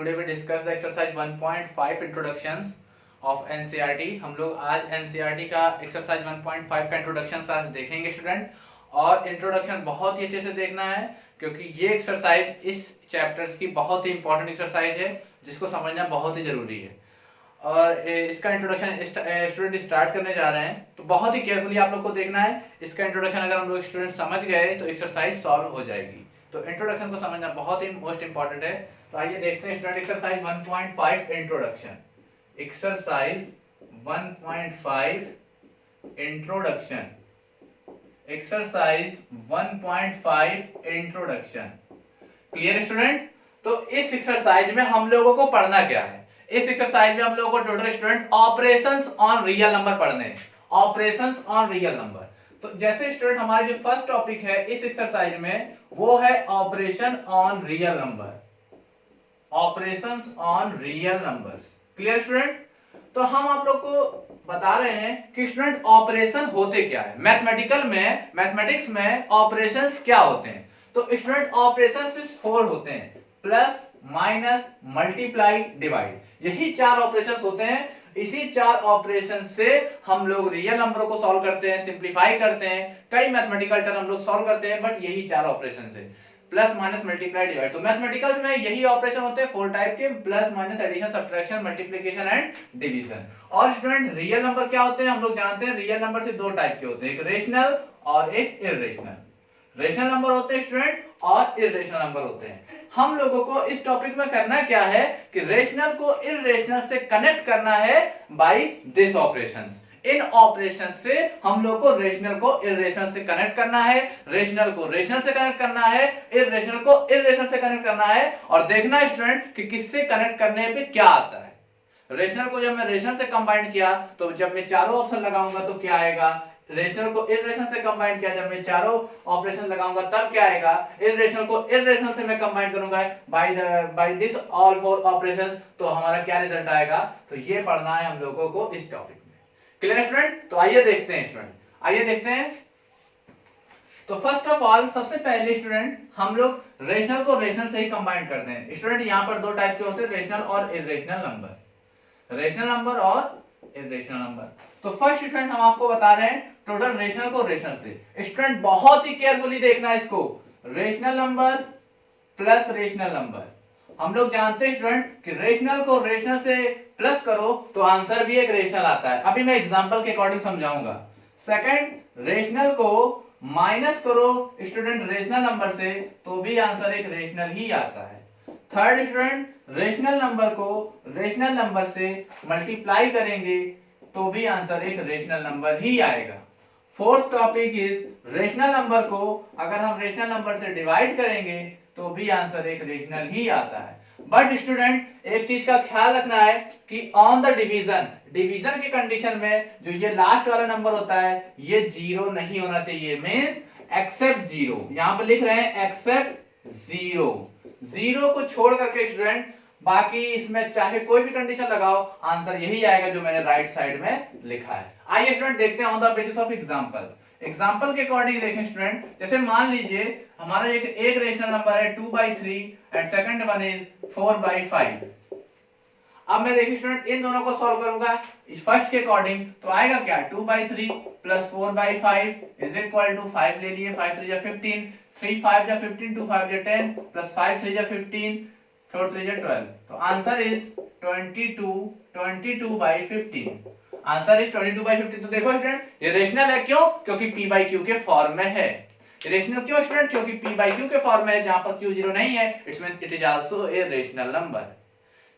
Today we discuss the exercise 1.5 introductions of NCERT. हम लोग आज एनसीईआरटी का एक्सरसाइज 1.5 का इंट्रोडक्शन आज देखेंगे स्टूडेंट। और इंट्रोडक्शन बहुत ही अच्छे से देखना है क्योंकि ये एक्सरसाइज इस चैप्टर्स की बहुत ही इंपॉर्टेंट एक्सरसाइज है जिसको समझना बहुत ही जरूरी है। और इसका इंट्रोडक्शन स्टूडेंट स्टार्ट करने जा रहे हैं तो बहुत ही केयरफुली आप लोग को देखना है। इसका इंट्रोडक्शन अगर हम लोग स्टूडेंट समझ गए तो एक्सरसाइज सॉल्व हो जाएगी। तो इंट्रोडक्शन को समझना बहुत ही मोस्ट इंपॉर्टेंट है। तो आइए देखते हैं student exercise 1.5 introduction. Exercise 1.5 introduction. Exercise 1.5 introduction. Clear student? तो इस एक्सरसाइज में हम लोगों को पढ़ना क्या है? इस एक्सरसाइज में हम लोगों को total student operations on real number पढ़ने हैं। Operations on real number. तो जैसे स्टूडेंट हमारे जो फर्स्ट टॉपिक है इस एक्सरसाइज में वो है operation on real number. Operations on real numbers. Clear student? तो हम आप लोग को बता रहे हैं कि स्टूडेंट ऑपरेशन होते क्या है। मैथमेटिक्स में ऑपरेशंस क्या होते हैं? तो स्टूडेंट ऑपरेशंस 4 होते हैं, प्लस माइनस मल्टीप्लाई डिवाइड। यही 4 ऑपरेशंस होते हैं। इसी 4 ऑपरेशन से हम लोग रियल नंबरों को सॉल्व करते हैं, सिंप्लीफाई करते हैं, कई मैथमेटिकल टर्म हम लोग सॉल्व करते हैं, बट यही 4 ऑपरेशन है, प्लस माइनस मल्टीप्लाई डिवाइड। तो मैथमेटिकल्स में यही ऑपरेशन होते हैं 4 टाइप के, plus minus addition subtraction multiplication and division. और स्टूडेंट रियल नंबर क्या होते हैं? हम लोग जानते हैं रियल नंबर से 2 टाइप के होते हैं, एक रेशनल और एक इर्रेशनल। रेशनल नंबर होते हैं स्टूडेंट और इर्रेशनल नंबर होते हैं। हम लोगों को इस टॉपिक में करना क्या है कि रेशनल को इर्रेशनल से कनेक्ट करना है बाय दिस ऑपरेशंस। इन ऑपरेशन से हम लोग को रेशनल को इर्रेशनल से कनेक्ट करना है, रेशनल को रेशनल से कनेक्ट करना है, इर्रेशनल को इर्रेशनल से कनेक्ट करना है। और देखना है स्टूडेंट कि किससे कनेक्ट करने पे क्या आता है। रेशनल को जब मैं रेशनल से कंबाइन किया तो जब मैं चारों ऑप्शन लगाऊंगा तो क्या आएगा? रेशनल को इर्रेशनल से कंबाइन किया, जब मैं चारों ऑपरेशन लगाऊंगा तब क्या आएगा? इर्रेशनल को इर्रेशनल से मैं कंबाइन करूंगा बाय दिस ऑल 4 ऑपरेशंस, तो हमारा क्या रिजल्ट आएगा? तो ये पढ़ना है हम लोगों को इस टॉपिक में। Clear student? तो आइए देखते हैं स्टूडेंट, आइए देखते हैं। तो फर्स्ट ऑफ ऑल सबसे पहले स्टूडेंट हम लोग रेशनल को रेशनल से ही कंबाइन करते हैं। स्टूडेंट यहाँ पर 2 टाइप के होते हैं, रेशनल और इर्रेशनल नंबर। रेशनल नंबर और इर्रेशनल नंबर। तो फर्स्ट स्टूडेंट हम आपको बता रहे हैं टोटल रेशनल को रेशनल से। स्टूडेंट बहुत ही केयरफुली देखना है इसको। Rational number plus rational number. हम लोग जानते हैं स्टूडेंट कि रेशनल को रेशनल से प्लस करो तो आंसर भी एक रेशनल आता है। अभी मैं एग्जांपल के अकॉर्डिंग समझाऊंगा। सेकंड, रेशनल को माइनस करो स्टूडेंट रेशनल नंबर से तो भी आंसर एक रेशनल ही आता है। थर्ड स्टूडेंट, रेशनल नंबर को रेशनल नंबर से मल्टीप्लाई करेंगे तो भी आंसर एक रेशनल नंबर ही आएगा। Fourth topic is rational number को अगर हम रेशनल नंबर से डिवाइड करेंगे तो भी आंसर एक रेशनल ही आता है। बट स्टूडेंट एक चीज का ख्याल रखना है कि ऑन द डिवीजन, डिवीजन की कंडीशन में जो ये लास्ट वाला नंबर होता है ये 0 नहीं होना चाहिए, मींस एक्सेप्ट 0। यहां पर लिख रहे हैं एक्सेप्ट 0। 0 को छोड़ करके स्टूडेंट बाकी इसमें चाहे कोई भी कंडीशन लगाओ आंसर यही आएगा जो मैंने राइट साइड में लिखा है। आइए स्टूडेंट देखते हैं on the basis of example. Example के अकॉर्डिंग देखें स्टूडेंट, जैसे मान लीजिए हमारा एक रेशनल नंबर है 2/3 एंड सेकंड वन इज 4/5। अब मैं देखिए स्टूडेंट इन दोनों को सॉल्व करूंगा इस फर्स्ट के अकॉर्डिंग तो आएगा क्या? 2/3 प्लस 4/5 इज इक्वल टू 5 ले लिए, 5 3 जा 15, 3 5 जा 15, 2 5 जा 10 प्लस 5 3 जा 15, 4 3 जा 12। तो आंसर इज 22/15। Answer is 22/15। तो देखो स्टूडेंट ये रेशनल है, क्यों? क्योंकि p बाई क्यू के फॉर्म में है। रेशनल क्यों स्टूडेंट? क्योंकि p बाई क्यू के फॉर्म में है, जहां पर q 0 नहीं है, it is also a rational number.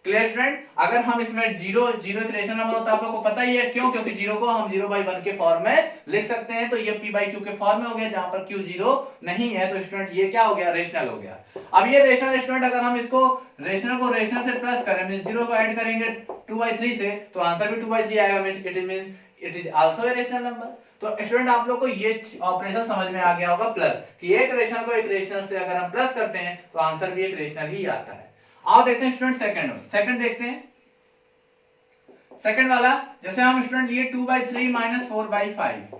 Clear student? अगर हम इसमें 0 एक रेशनल नंबर होता है, आप लोगों को पता ही है, क्यों? क्योंकि 0 को हम 0/1 के फॉर्म में लिख सकते हैं, तो ये p बाई क्यू के फॉर्म में हो गया, जहां पर q 0 नहीं है, तो स्टूडेंट ये क्या हो गया? रेशनल हो गया। अब ये रेशनल स्टूडेंट अगर हम इसको रेशनल को रेशनल से प्लस करें, मींस 0 को ऐड करेंगे 2/3 से तो आंसर भी 2/3 आएगा, means it is also a rational number. तो स्टूडेंट आप लोग को ये ऑपरेशन समझ में आ गया होगा, प्लस कि एक रेशनल को एक रेशनल से अगर हम प्लस करते हैं तो आंसर भी एक रेशनल ही आता है। आओ देखते हैं स्टूडेंट सेकंड देखते हैं। सेकंड वाला जैसे हम स्टूडेंट लिए 2/3 माइनस 4/5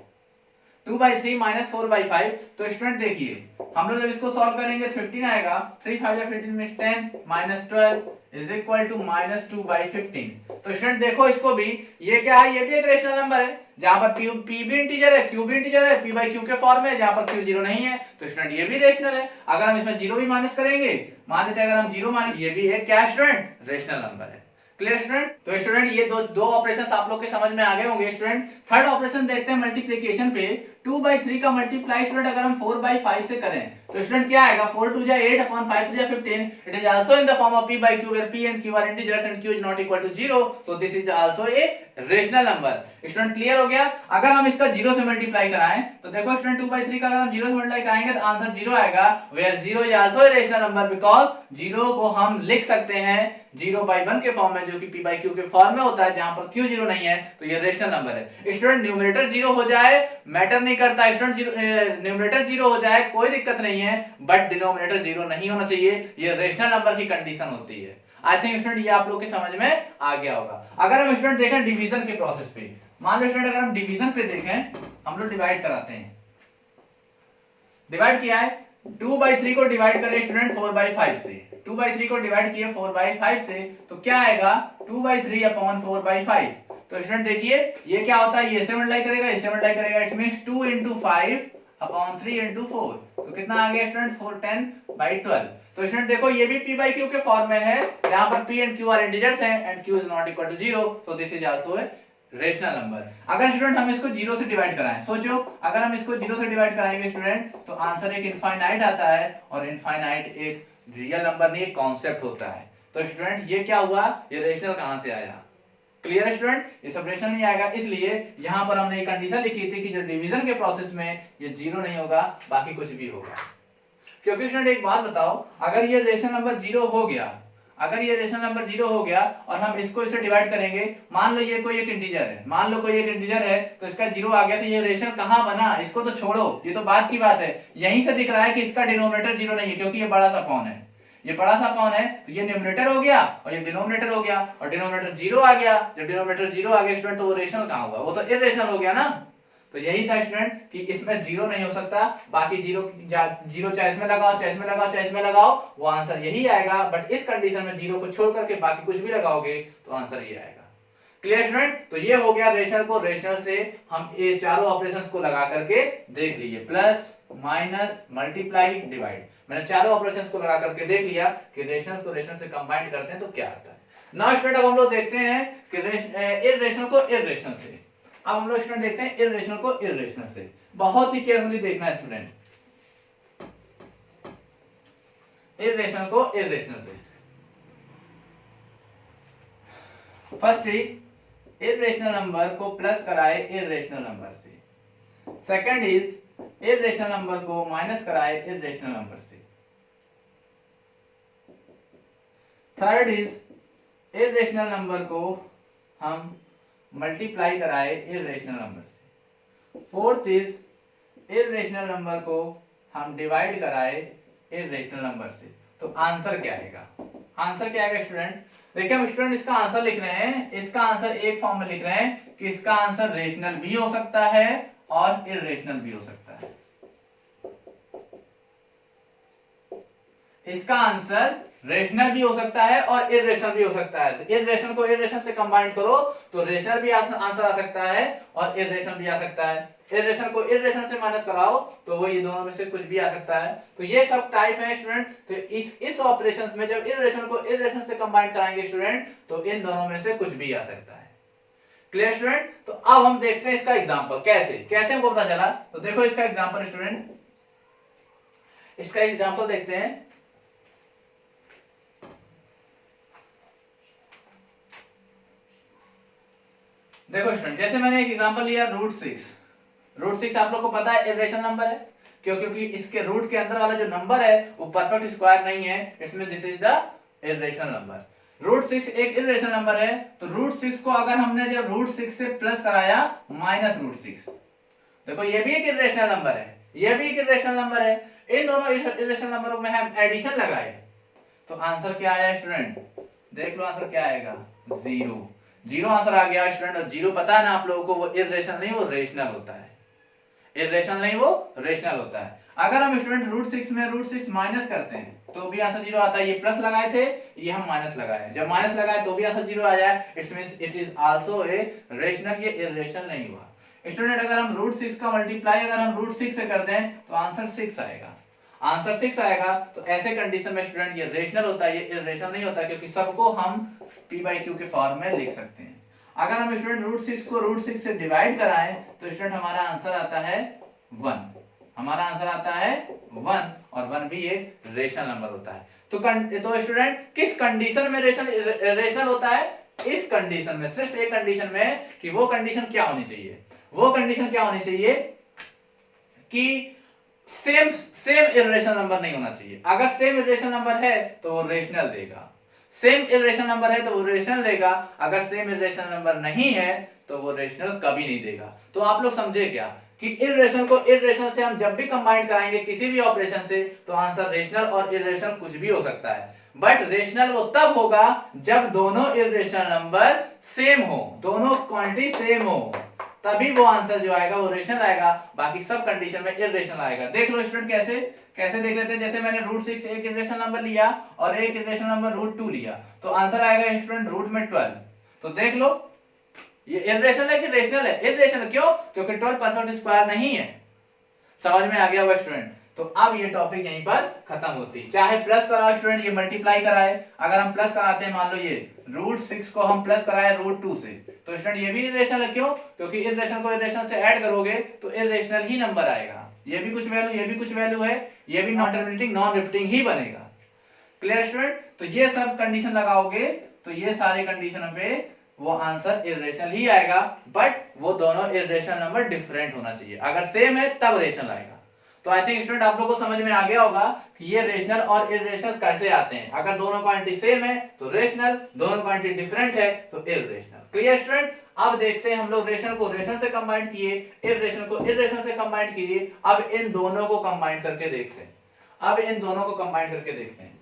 2/3 माइनस 4/5। तो स्टूडेंट देखिए हम लोग जब इसको सॉल्व करेंगे 15 आएगा, 3 5 15 means 10 minus 12 is equal to minus 2/15। तो स्टूडेंट देखो इसको भी, ये क्या है, ये भी एक रेशनल नंबर है जहां पर p भी इंटीजर है, q भी इंटीजर है, p/q के फॉर्म में जहां पर q 0 नहीं है। तो स्टूडेंट ये भी रेशनल है। अगर हम इसमें 0 भी माइनस करेंगे, मान लेते हैं अगर हम 0 माइनस, ये भी है क्या स्टूडेंट, रेशनल नंबर है। Clear student? तो स्टूडेंट ये दो ऑपरेशंस आप लोग के समझ में आ गए होंगे। स्टूडेंट थर्ड ऑपरेशन देखते हैं मल्टीप्लिकेशन पे। 2/3 का मल्टीप्लाई स्टूडेंट अगर हम 4/5 से करें तो स्टूडेंट क्या आएगा, 4 2 8 upon 5 3 15। It is also in the form of p/q where p and q are integers and q is not equal to 0, so this is also a rational number. Student clear हो गया? अगर हम इसका 0 से multiply कराएं तो देखो student 2/3 का अगर हम 0 से मल्टीप्लाई कराएंगे तो आंसर 0 आएगा, where 0 is also a rational number because 0 को हम लिख सकते हैं 0/1 के फॉर्म में, जो कि p/q के फॉर्म में होता है, जहां पर q 0 नहीं है। तो ये रेशनल नंबर है। स्टूडेंट न्यूमरेटर 0 हो जाए मैटर नहीं करता, स्टूडेंट न्यूमरेटर 0 हो जाए कोई दिक्कत नहीं है, बट डिनोमिनेटर 0 नहीं होना चाहिए। ये रेशनल नंबर की कंडीशन होती है। आई थिंक स्टूडेंट ये आप लोग के समझ में आ गया होगा। अगर हम स्टूडेंट देखें डिवीजन के प्रोसेस पे, मान लो स्टूडेंट अगर हम डिवीजन पे देखें, हम लोग डिवाइड कराते हैं, डिवाइड किया है 2/3 को डिवाइड करें स्टूडेंट 4/5 से, 2/3 को डिवाइड किए 4/5 से, तो क्या आएगा 2/3 अपॉन 4/5। तो स्टूडेंट देखिए ये क्या होता है, ये से मल्टीप्लाई करेगा, इससे मल्टीप्लाई करेगा, इट मींस 2 * 5 अपॉन 3 * 4। तो कितना आ गया स्टूडेंट 410/12। तो स्टूडेंट देखो ये भी p/q के फॉर्म में है, जहां पर p and q are integers हैं and q is not equal to 0, so this is also a rational number. अगर स्टूडेंट हम इसको 0 से डिवाइड कराएं, सोचो अगर हम इसको 0 से डिवाइड कराएंगे स्टूडेंट तो आंसर एक इनफाइनाइट आता है, और इनफाइनाइट एक रियल नंबर नहीं, एक कॉन्सेप्ट होता है। तो स्टूडेंट ये क्या हुआ, ये रेशनल कहां से आया? Clear student? ये सब रेशनल नहीं आएगा, इसलिए यहां पर हमने एक कंडीशन लिखी थी कि जो डिवीजन के प्रोसेस में ये 0 नहीं होगा, बाकी कुछ भी होगा। क्योंकि स्टूडेंट एक बात बताओ, अगर ये रेशनल नंबर 0 हो गया, अगर ये रेशनल नंबर 0 हो गया और हम इसको इससे डिवाइड करेंगे, मान लो ये कोई एक इंटीजर है, मान लो कोई एक इंटीजर है, तो इसका 0 आ गया, तो ये रेशनल कहां बना? इसको तो छोड़ो, ये तो बात की बात है। यहीं से दिख रहा है कि इसका डिनोमिनेटर 0 नहीं है, क्योंकि ये बड़ा सा पॉन है, ये बड़ा सा पॉन है, तो ये न्यूमरेटर हो गया और ये डिनोमिनेटर हो गया, और डिनोमिनेटर 0 आ गया। जब डिनोमिनेटर 0 आ गया स्टूडेंट, तो वो रेशनल कहां होगा? वो तो इररेशनल हो गया ना। तो यही था स्टूडेंट कि इसमें 0 नहीं हो सकता, बाकी 0 चाहे इसमें लगाओ, चाहे इसमें लगाओ, चाहे इसमें लगाओ, वो आंसर यही आएगा। बट इस कंडीशन में 0 को छोड़ करके बाकी कुछ भी लगाओगे तो आंसर ये आएगा। Clear student? तो ये हो गया रेशनल को रेशनल से हम ये चारों ऑपरेशंस को लगा करके देख लीजिए, प्लस माइनस मल्टीप्लाई डिवाइड, मैंने चारों ऑपरेशंस को लगा करके देख लिया कि रेशनल को रेशनल से कंबाइन करते हैं तो क्या आता है। नाउ स्टूडेंट अब हम लोग देखते हैं कि इररेशनल को इररेशनल से, अब हम लोग स्टूडेंट देखते हैं इररेशनल को इररेशनल से। बहुत ही केयरफुली देखना है स्टूडेंट, इररेशनल को इररेशनल से। फर्स्ट इज इररेशनल नंबर को प्लस कराए इररेशनल नंबर से। सेकंड इज इररेशनल नंबर को माइनस कराए इररेशनल नंबर से। थर्ड इज इररेशनल नंबर को हम मल्टीप्लाई कराए इररेशनल नंबर से। फोर्थ इज इररेशनल नंबर को हम डिवाइड कराए इररेशनल नंबर से। तो आंसर क्या आएगा? आंसर क्या आएगा स्टूडेंट? देखिए हम स्टूडेंट इसका आंसर लिख रहे हैं, इसका आंसर एक फॉर्म में लिख रहे हैं कि इसका आंसर रेशनल भी हो सकता है और इररेशनल भी हो सकता है। इसका आंसर रेशनल भी हो सकता है और इररेशनल भी हो सकता है। तो इररेशनल को इररेशनल से कंबाइन करो तो रेशनल भी आंसर आ सकता है और इररेशनल भी आ सकता है। इररेशनल को इररेशनल से माइनस कराओ तो वो ये दोनों में से कुछ भी आ सकता है। तो ये सब टाइप है स्टूडेंट। तो इस ऑपरेशंस में जब इररेशनल को इररेशनल से कंबाइन कराएंगे स्टूडेंट तो इन दोनों में से कुछ भी आ सकता है। Clear student? तो अब हम देखते हैं इसका एग्जांपल कैसे हमको पता चला। तो देखो इसका एग्जांपल स्टूडेंट, इसका एग्जांपल देखते हैं। देखो स्टूडेंट जैसे मैंने एक एग्जांपल लिया √6 आप लोग को पता है इररेशनल नंबर है क्योंकि इसके रूट के अंदर वाला जो नंबर है वो परफेक्ट स्क्वायर नहीं है, इसमें this is the irrational number. √6 एक इररेशनल नंबर है। तो √6 को अगर हमने जब √6 से प्लस कराया -√6, देखो ये भी एक इररेशनल नंबर है, ये भी एक इररेशनल नंबर है। इन दोनों इररेशनल नंबरों में हम एडिशन लगाए तो आंसर क्या आया स्टूडेंट? देख लो आंसर क्या आएगा, 0 आंसर आ गया स्टूडेंट। और 0 पता है ना आप लोगों को, वो इररेशनल नहीं वो रेशनल होता है। इरेशनल नहीं, वो रेशनल होता है। अगर हम स्टूडेंट रूट 6 में रूट 6 माइनस करते हैं तो भी आंसर 0 आता है। ये प्लस लगाए थे, ये हम माइनस लगाए, जब माइनस लगाए तो भी आंसर 0 आ जाए, it's means it is also a rational, ये इरेशनल नहीं हुआ। स्टूडेंट अगर हम रूट 6 का मल्टीप्लाई अगर हम रूट 6 से करते हैं तो आंसर 6 आएगा, आंसर 6 आएगा। तो ऐसे कंडीशन में स्टूडेंट ये रेशनल होता है, ये इरेशनल नहीं होता, क्योंकि सबको हम p/q के फॉर्म में लिख सकते हैं। अगर हम स्टूडेंट रूट 6 को रूट 6 से डिवाइड कराएं तो स्टूडेंट हमारा आंसर आता है 1, हमारा आंसर आता है 1, और 1 भी एक रेशनल नंबर होता है। तो स्टूडेंट किस कंडीशन में रेशनल होता है? इस कंडीशन में, सिर्फ एक कंडीशन में, कि वो कंडीशन क्या होनी चाहिए, वो कंडीशन क्या होनी चाहिए कि सेम इरेशनल नंबर नहीं होना चाहिए। अगर सेम इरेशनल नंबर है तो वो रेशनल देगा, सेम इरेशनल नंबर है तो वो रेशनल देगा, अगर सेम इरेशनल नंबर नहीं है तो वो रेशनल कभी नहीं देगा। तो आप लोग समझे क्या कि इरेशनल को इरेशनल से हम जब भी कंबाइन कराएंगे किसी भी ऑपरेशन से तो आंसर रेशनल और इरेशनल कुछ भी हो सकता है, बट रेशनल वो तब होगा जब दोनों इरेशनल नंबर सेम हो, दोनों क्वांटिटी सेम हो, तभी वो आंसर जो आएगा वो रेशनल आएगा, बाकी सब कंडीशन में इरेशनल आएगा। देख लो स्टूडेंट कैसे कैसे देख लेते हैं। जैसे मैंने रूट 6 एक इरेशनल नंबर लिया और एक इरेशनल नंबर रूट 2 लिया, तो आंसर आएगा स्टूडेंट रूट में 12। तो देख लो ये इरेशनल है कि रेशनल है? इरेशनल। क्यों? क्योंकि 12 परफेक्ट स्क्वायर नहीं है। समझ में आ गया होगा स्टूडेंट? तो अब ये टॉपिक यहीं पर खत्म होती है। चाहे प्लस कराओ स्टूडेंट, ये मल्टीप्लाई कराए, अगर हम प्लस कराते हैं, मान लो ये रूट 6 को हम प्लस कराए रूट 2 से, तो स्टूडेंट ये भी इरेशनल है। क्यों? क्योंकि इरेशनल को इरेशनल से ऐड करोगे तो इरेशनल ही नंबर आएगा। ये भी कुछ वैल्यू, ये भी कुछ वैल्यू है, ये भी नॉन टर्मिनेटिंग नॉन रिपीटिंग ही बनेगा। Clear student? तो ये सब कंडीशन लगाओगे तो ये सारे कंडीशनों पे वो आंसर इरेशनल ही आएगा, बट वो दोनों इरेशनल नंबर डिफरेंट होना चाहिए। अगर सेम है तब रेशनल आएगा। तो आई थिंक स्टूडेंट आप लोगों को समझ में आ गया होगा कि ये रेशनल और इरेशनल कैसे आते हैं। अगर दोनों क्वांटिटी सेम है तो रेशनल, दोनों क्वांटिटी डिफरेंट है तो इरेशनल। Clear student? अब देखते हैं हम लोग रेशनल को रेशनल से कंबाइन किए, इरेशनल को इरेशनल से कंबाइन किए, अब इन दोनों को कंबाइन करके देखते हैं। अब इन दोनों को कंबाइन करके देखते हैं।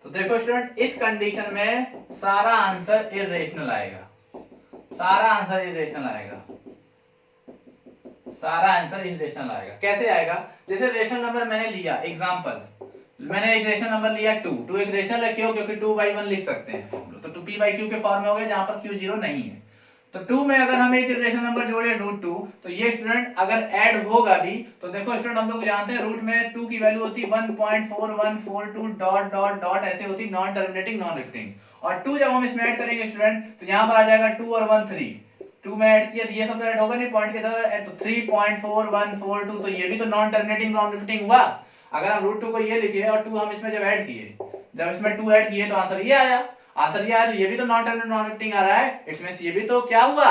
तो देखो स्टूडेंट, इस कंडीशन में सारा आंसर इरेशनल आएगा, सारा आंसर इरेशनल आएगा, सारा आंसर इरेशनल आएगा। कैसे आएगा? जैसे रेशनल नंबर मैंने लिया, एग्जांपल मैंने एक रेशनल नंबर लिया 2 एक रेशनल है। क्यों? क्योंकि 2/1 लिख सकते हैं इसको, तो 2 p/q के फॉर्म में हो गया जहां पर q 0 नहीं है। तो 2 में अगर हम एक रेशनल नंबर जोड़े रूट 2, तो ये स्टूडेंट अगर ऐड होगा भी, तो देखो स्टूडेंट हम लोग जानते हैं रूट में 2 की वैल्यू होती है 1.4142 डॉट डॉट डॉट ऐसे होती, नॉन टर्मिनेटिंग नॉन रिपीटिंग। और 2 जब हम इसमें ऐड करेंगे स्टूडेंट तो यहाँ पर आ जाएगा 2 और 1 3, 2 में ऐड किया तो ये सब तो ऐड होगा नहीं, पॉइंट के साथ, तो 3.4142, तो ये भी तो नॉन टर्मिनेटिंग नॉन रिपीटिंग हुआ। अगर हम रूट 2 को ये लिखे और 2 हम इसमें जब ऐड किए, जब इसमें 2 ऐड किए तो आंसर ये आया, आंसर ये आया। तो ये भी तो नॉन टर्मिनेटिंग नॉन रिपीटिंग आ रहा है, इट्स मींस ये भी तो क्या हुआ,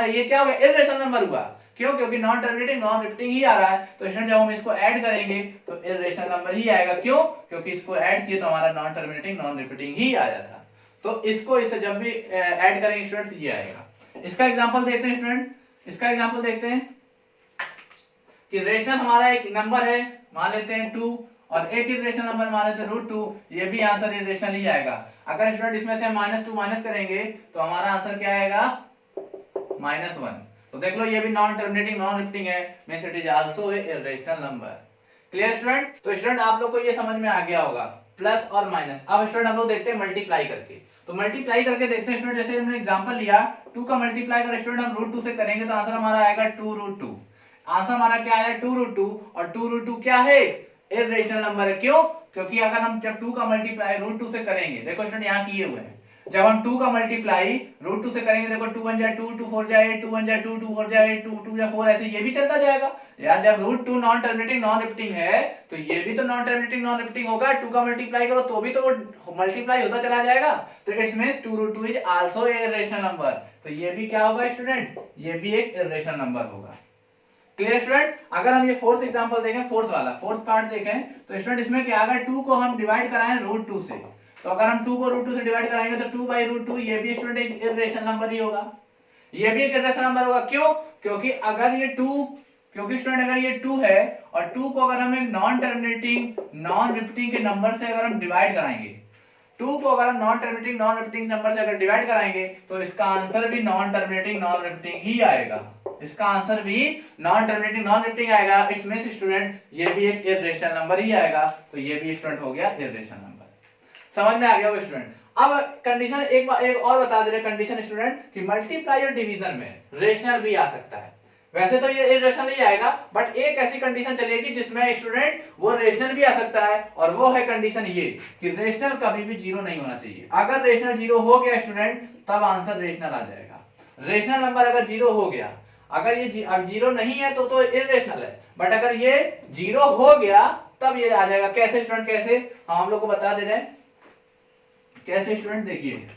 ये क्या हुआ, इरेशनल नंबर हुआ। क्यों? क्योंकि नॉन टर्मिनेटिंग नॉन रिपीटिंग ही आ रहा है। तो स्टूडेंट जब हम इसको ऐड करेंगे तो इरेशनल नंबर ही आएगा। क्यों? क्योंकि इसको ऐड किए तो हमारा नॉन टर्मिनेटिंग नॉन रिपीटिंग ही आया था। तो इसको इसे जब भी ऐड करेंगे स्टूडेंट तो ये आएगा। इसका एग्जांपल देखते हैं स्टूडेंट, इसका एग्जांपल देखते हैं कि रेशनल हमारा एक नंबर है, मान लेते हैं 2, और एक इरेशनल नंबर मान लेते हैं रूट 2, ये भी आंसर इरेशनल ही आएगा। अगर स्टूडेंट इसमें से -2 माइनस करेंगे तो हमारा आंसर क्या आएगा, -1। तो देख लो ये भी नॉन टर्मिनेटिंग नॉन रिपीटिंग है, means it is also A irrational number. Clear student? तो स्टूडेंट आप लोग को ये समझ में आ गया होगा प्लस और माइनस। अब स्टूडेंट हम लोग देखते हैं मल्टीप्लाई करके। तो मल्टीप्लाई करके देखते हैं स्टूडेंट, जैसे हमने एग्जांपल लिया 2 का मल्टीप्लाई कर स्टूडेंट हम रूट 2 से करेंगे तो आंसर हमारा आएगा 2√2। आंसर हमारा क्या आया, 2√2, और 2√2 क्या है, इरेशनल नंबर है। क्यों? क्योंकि अगर हम जब 2 का मल्टीप्लाई रूट 2 से करेंगे, देखो स्टूडेंट यहाँ किए हुए हैं, जब हम 2 का मल्टीप्लाई रूट 2 से करेंगे, देखो 2 1 जाए 2, 2 4 जाए 8, 2 1 जाए 2, 2 4 जाए 8, 2 2 जाए 4, ऐसे ये भी चलता जाएगा यार। जब root 2 non terminating non repeating है तो ये भी तो नॉन टर्मिनेटिंग नॉन रिपीटिंग होगा। 2 का मल्टीप्लाई करो तो भी तो वो मल्टीप्लाई होता चला जाएगा। तो it's means 2√2 is also A irrational number. तो ये भी क्या होगा स्टूडेंट, ये भी एक इरेशनल नंबर होगा। Clear student? अगर हम ये फोर्थ एग्जांपल देखें, फोर्थ वाला फोर्थ पार्ट देखें, तो स्टूडेंट इसमें क्या, अगर 2 को हम डिवाइड कराएं रूट 2 से, तो अगर हम 2 को रूट 2 से डिवाइड कराएंगे तो 2/√2, ये भी स्टूडेंट एक इरेशनल नंबर ही होगा। ये भी एक इर्रेशनल नंबर होगा। क्यों? क्योंकि अगर ये 2, क्योंकि स्टूडेंट अगर ये 2 है और 2 को अगर हम एक नॉन टर्मिनेटिंग नॉन रिपीटिंग के नंबर से अगर हम डिवाइड कराएंगे, 2 को अगर हम non terminating non repeating number से अगर डिवाइड कराएंगे तो इसका आंसर भी नॉन टर्मिनेटिंग नॉन रिपीटिंग ही आएगा। इसका आंसर भी नॉन टर्मिनेटिंग नॉन रिपीटिंग आएगा। इट्स मींस स्टूडेंट ये भी एक इर्रेशनल नंबर ही आएगा। तो ये भी स्टूडेंट हो गया इर्रेशनल नंबर। समझ में आ गया होगा स्टूडेंट। अब कंडीशन एक और बता दे रहे कंडीशन स्टूडेंट कि मल्टीप्लाई और डिवीजन में रेशनल भी आ सकता है। वैसे तो ये इर्रेशनल ही आएगा, बट एक ऐसी कंडीशन चलेगी जिसमें स्टूडेंट वो रेशनल भी आ सकता है, और वो है कंडीशन ये कि रेशनल कभी भी 0 नहीं होना चाहिए। अगर रेशनल 0 हो गया स्टूडेंट तब आंसर रेशनल आ जाएगा। रेशनल नंबर अगर 0 हो गया, अगर ये अब 0 नहीं है तो इर्रेशनल है, बट अगर ये 0 हो गया तब ये आ जाएगा। कैसे स्टूडेंट? कैसे हम लोग को बता दे रहे हैं कैसे स्टूडेंट। देखिए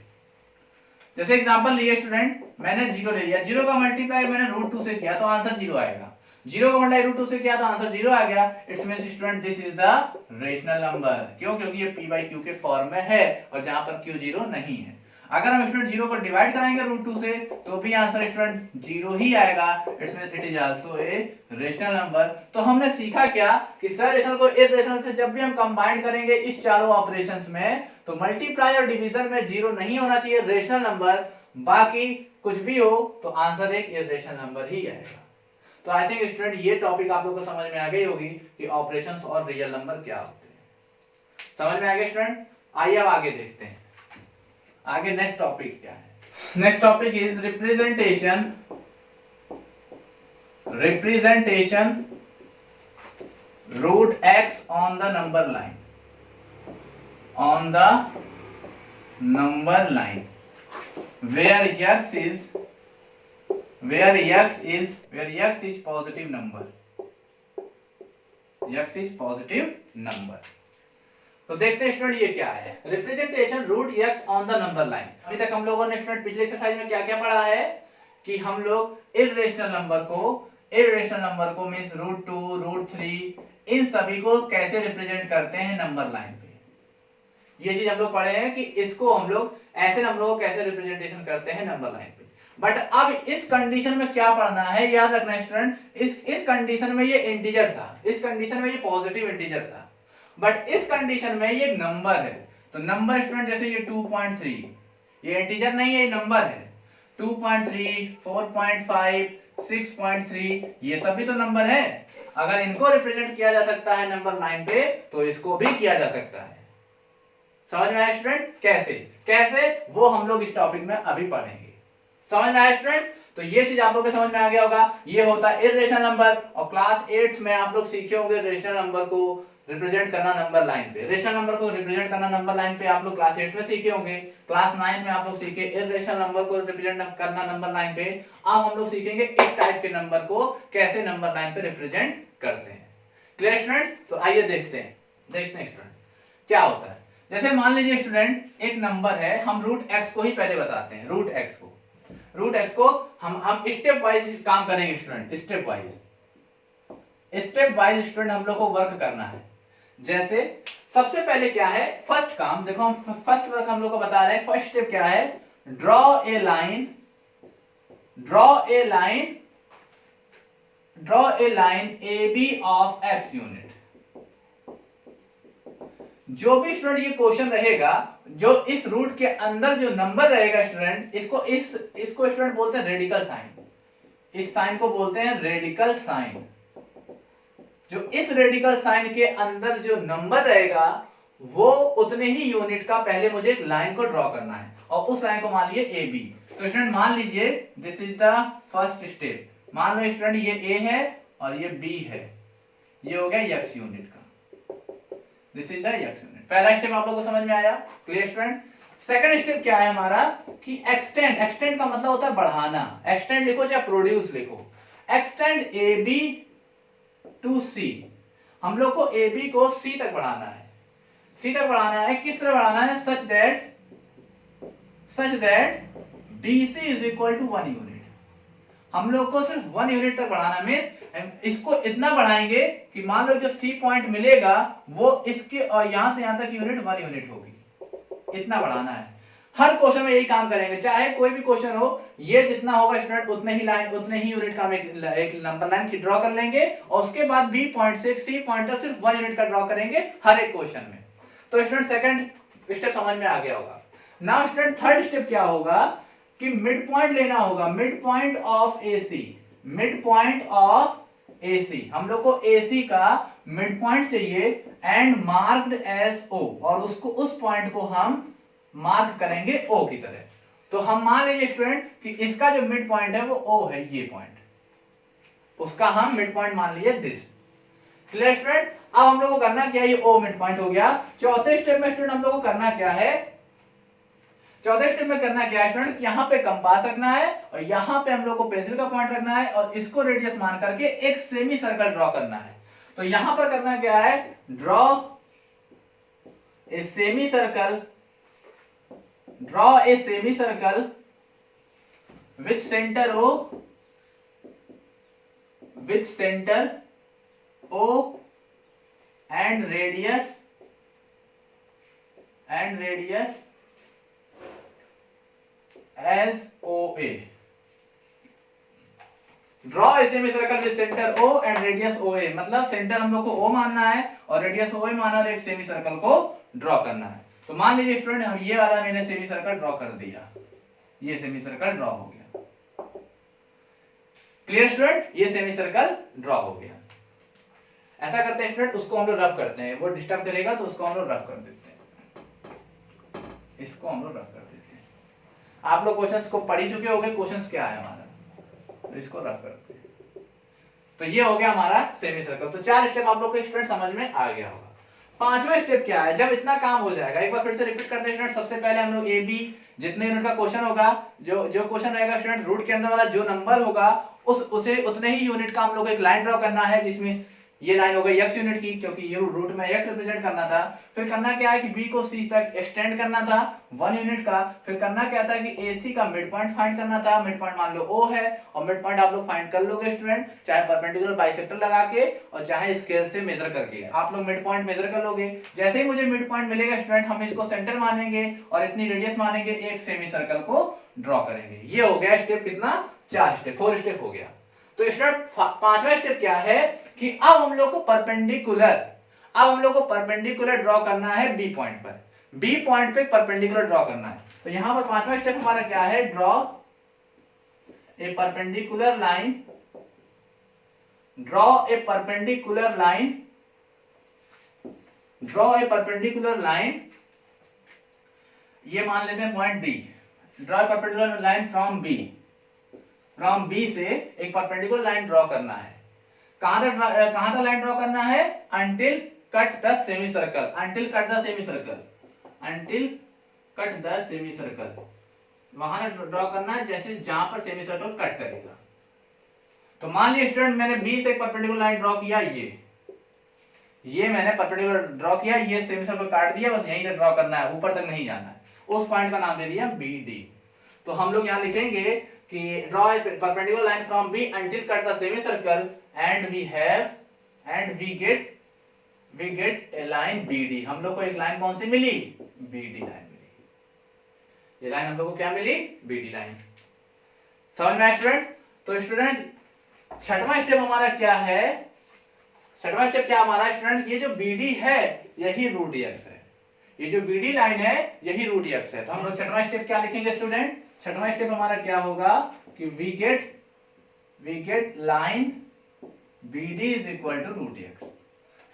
जैसे एग्जांपल लिए स्टूडेंट, मैंने 0 ले लिया, 0 का मल्टीप्लाई मैंने √2 से किया तो आंसर 0 आएगा। 0 का मल्टीप्लाई √2 से किया तो आंसर 0 आ गया। It's means student this is the rational number. क्यों? क्योंकि ये p/q के फॉर्म में है और जहां पर q 0 नहीं है। अगर हम स्टूडेंट 0 को डिवाइड कराएंगे √2 से तो भी आंसर स्टूडेंट 0 ही आएगा। It's means it is also a rational number. तो हमने सीखा क्या कि सर रेशनल को इर्रेशनल से जब भी हम कंबाइन करेंगे इस चारों ऑपरेशंस में तो मल्टीप्लाई और डिवीजन में 0 नहीं होना चाहिए रेशनल नंबर, बाकी कुछ भी हो तो आंसर एक इर्रेशनल नंबर ही आएगा। तो आई थिंक स्टूडेंट ये टॉपिक आप लोगों को समझ में आ गई होगी कि ऑपरेशंस और रियल नंबर क्या होते हैं। समझ में आ गया स्टूडेंट? आइए अब आगे देखते हैं आगे नेक्स्ट टॉपिक क्या है। Next topic is representation √x on the number line where x is positive number. x is positive number. तो देखते हैं स्टूडेंट ये क्या है representation √x on the number line. अभी तक हम लोगों ने स्टूडेंट पिछले एक्सरसाइज में क्या क्या पढ़ा है कि हम लोग इर्रेशनल नंबर को मींस √2 √3 इन सभी को कैसे रिप्रेजेंट करते हैं नंबर लाइन पे। ये चीज हम लोग पढ़े हैं कि इसको हम लोग ऐसे नंबरों को कैसे रिप्रेजेंटेशन करते हैं नंबर लाइन पे। बट अब इस कंडीशन में क्या पढ़ना है, याद रखना है स्टूडेंट, इस कंडीशन में ये इंटीजर था, इस कंडीशन में ये पॉजिटिव इंटीजर था, बट इस कंडीशन में ये नंबर है। तो नंबर स्टूडेंट जैसे ये 2.3 ये इंटीजर नहीं है, ये नंबर है। 2.3 4.5 6.3 ये सभी तो नंबर है। अगर इनको रिप्रेजेंट किया जा सकता है नंबर लाइन पे तो इसको भी किया जा सकता है। समझ में आया स्टूडेंट? कैसे वो हम लोग इस टॉपिक में अभी पढ़ेंगे। समझ में आया स्टूडेंट? तो ये चीज आप लोग को समझ में आ गया होगा। ये होता है इर्रेशनल नंबर, और क्लास 8 में आप लोग सीखे होंगे रेशनल नंबर को रिप्रेजेंट करना नंबर लाइन पे। रेशनल नंबर को रिप्रेजेंट करना नंबर लाइन पे आप लोग क्लास 8 में सीखे होंगे। क्लास 9 में आप लोग सीखे इर्रेशनल नंबर को रिप्रेजेंट करना नंबर लाइन पे। अब हम लोग सीखेंगे इस टाइप के नंबर को कैसे नंबर लाइन पे रिप्रेजेंट करते हैं। Clear student? तो आइए देखते हैं स्टूडेंट क्या होता है। जैसे मान लीजिए स्टूडेंट एक नंबर है, हम √x को ही पहले बताते हैं। √x को हम स्टेप वाइज काम करेंगे स्टूडेंट। स्टेप वाइज स्टूडेंट हम लोग को वर्क करना है। जैसे सबसे पहले क्या है फर्स्ट काम, देखो हम फर्स्ट वर्क हम लोग को बता रहे हैं। फर्स्ट स्टेप क्या है, draw A line AB of x unit. जो भी स्टूडेंट ये क्वेश्चन रहेगा, जो इस रूट के अंदर जो नंबर रहेगा स्टूडेंट, इसको स्टूडेंट बोलते हैं रेडिकल साइन। इस साइन को बोलते हैं रेडिकल साइन। जो इस रेडिकल साइन के अंदर जो नंबर रहेगा वो उतने ही यूनिट का पहले मुझे एक लाइन को ड्रॉ करना है, और उस लाइन को मान लीजिए AB। तो स्टूडेंट मान लीजिए this is the first step. मान लो स्टूडेंट ये A है और ये B है, ये हो गया x यूनिट का। This is the x unit. पहला स्टेप आप लोगों को समझ में आया? Clear student? सेकंड स्टेप क्या है हमारा कि एक्सटेंड का मतलब होता है बढ़ाना। एक्सटेंड लिखो चाहे प्रोड्यूस लिखो। Extend AB to C। हम लोग को AB को C तक बढ़ाना है। किस तरह बढ़ाना है? Such that BC is equal to 1 unit. हम लोग को सिर्फ 1 यूनिट तक बढ़ाना। मींस इसको इतना बढ़ाएंगे कि मान लो जो C पॉइंट मिलेगा वो इसके और यहां से यहां तक यूनिट 1 यूनिट होगी। इतना बढ़ाना है। हर क्वेश्चन में यही काम करेंगे, चाहे कोई भी क्वेश्चन हो, ये जितना होगा स्टूडेंट उतने ही लाइन उतने ही यूनिट का हम एक नंबर लाइन की ड्रॉ कर लेंगे और उसके बाद बी पॉइंट से सी पॉइंट तक सिर्फ 1 यूनिट का ड्रॉ करेंगे हर एक क्वेश्चन में। तो स्टूडेंट सेकंड स्टेप समझ में आ गया होगा। नाउ स्टूडेंट थर्ड स्टेप क्या होगा कि मिड पॉइंट लेना होगा, mid point of AC, mid point of AC, हम लोग को एसी का मिड पॉइंट चाहिए एंड मार्क्ड एज ओ, और उसको उस पॉइंट को हम मार्क करेंगे ओ की तरह। तो हम मान लीजिए स्टूडेंट कि इसका जो मिड पॉइंट है वो ओ है, ये पॉइंट, उसका हम मिड पॉइंट मान लीजिए दिस। Clear student? अब हम लोग को करना क्या है, ये ओ मिड पॉइंट हो गया। चौथे स्टेप में स्टूडेंट हम लोग को करना क्या है, चौथे स्टेप में करना क्या है स्टूडेंट, यहाँ पे कंपास रखना है और यहाँ पे हम लोग को पेंसिल का पॉइंट रखना है और इसको रेडियस मान करके एक सेमी सर्कल ड्रॉ करना है। तो यहां पर करना क्या है, draw a semi circle, draw a semicircle with center O, with center O and radius as OA. Draw a semicircle with center O and radius OA, मतलब सेंटर हम लोग को O मानना है और रेडियस OA माना और एक सेमी सर्कल को ड्रॉ करना है। तो मान लीजिए स्टूडेंट हम ये वाला मैंने सेमी सर्कल ड्रॉ कर दिया, ये सेमी सर्कल ड्रॉ हो गया। Clear student? ये सेमी सर्कल ड्रॉ हो गया। ऐसा करते हैं स्टूडेंट, उसको हम लोग रफ करते हैं, वो डिस्टर्ब करेगा तो उसको हम लोग रफ कर देते हैं, इसको हम लोग रफ कर देते हैं। आप लोग क्वेश्चंस को पढ़ ही चुके होंगे, क्वेश्चंस क्या है हमारा, तो इसको रफ करते हैं। तो ये हो गया हमारा सेमी सर्कल। तो 4 स्टेप आप लोग को स्टूडेंट समझ में आ गया होगा। 5वां स्टेप क्या है, जब इतना काम हो जाएगा, एक बार फिर से रिपीट करते हैं स्टूडेंट। सबसे पहले हम लोग ए बी जितने यूनिट का क्वेश्चन होगा, जो क्वेश्चन रहेगा स्टूडेंट, रूट के अंदर वाला जो नंबर होगा उसे उतने ही यूनिट का हम लोग को एक लाइन ड्रॉ करना है, जिसमें ये लाइन हो गई x यूनिट की, क्योंकि ये रूट में x रिप्रेजेंट करना था। फिर करना क्या है कि b को c तक एक्सटेंड करना था 1 यूनिट का। फिर करना क्या था कि ac का मिड पॉइंट फाइंड करना था, मिड पॉइंट मान लो o है और मिड पॉइंट आप लोग फाइंड कर लोगे स्टूडेंट, चाहे परपेंडिकुलर बाइसेक्टर लगा के और चाहे स्केल से मेजर करके आप लोग मिड पॉइंट मेजर कर लोगे। जैसे ही मुझे मिड पॉइंट मिलेगा स्टूडेंट, हम इसको सेंटर मानेंगे और इतनी रेडियस मानेंगे, एक सेमी सर्कल को ड्रॉ करेंगे। ये हो गया स्टेप कितना, 4 स्टेप, 4 स्टेप हो गया। तो स्टूडेंट 5वां स्टेप क्या है कि अब हम लोग को परपेंडिकुलर ड्रॉ करना है बी पॉइंट पर, बी पॉइंट पे परपेंडिकुलर ड्रॉ करना है। तो यहां पर 5वां स्टेप हमारा क्या है, draw a perpendicular line, draw a perpendicular line, draw a perpendicular line, ये मान लेते हैं point D. Draw a perpendicular line from B से एक परपेंडिकुलर लाइन ड्रॉ करना है। कहां तक लाइन ड्रॉ करना है, until cut the semi circle, until cut the semi circle, until cut the semi circle, वहां ड्रॉ करना है जैसे जहां पर सेमी सर्कल कट करेगा। तो मान लीजिए स्टूडेंट मैंने बी से एक परपेंडिकुलर लाइन ड्रॉ किया, ये मैंने परपेंडिकुलर ड्रॉ किया, ये सेमी सर्कल काट दिया, बस यहीं तक ड्रॉ करना है, ऊपर तक नहीं जाना है। उस पॉइंट का नाम दे दिया बी डी। तो हम लोग यहां लिखेंगे कि draw a perpendicular line from B until cut the semicircle and we get a line BD। हम लोग को एक लाइन कौन सी मिली, BD लाइन मिली। ये लाइन हम लोग को क्या मिली, BD लाइन। समझ में आया स्टूडेंट? तो स्टूडेंट 6वां स्टेप हमारा क्या है, 6वां स्टेप क्या हमारा स्टूडेंट, ये जो BD है यही रूट x है, ये जो BD लाइन है यही रूट x है। तो हम लोग 6वां स्टेप क्या लिखेंगे स्टूडेंट, 6वां स्टेप हमारा क्या होगा कि we get line BD is equal to root x।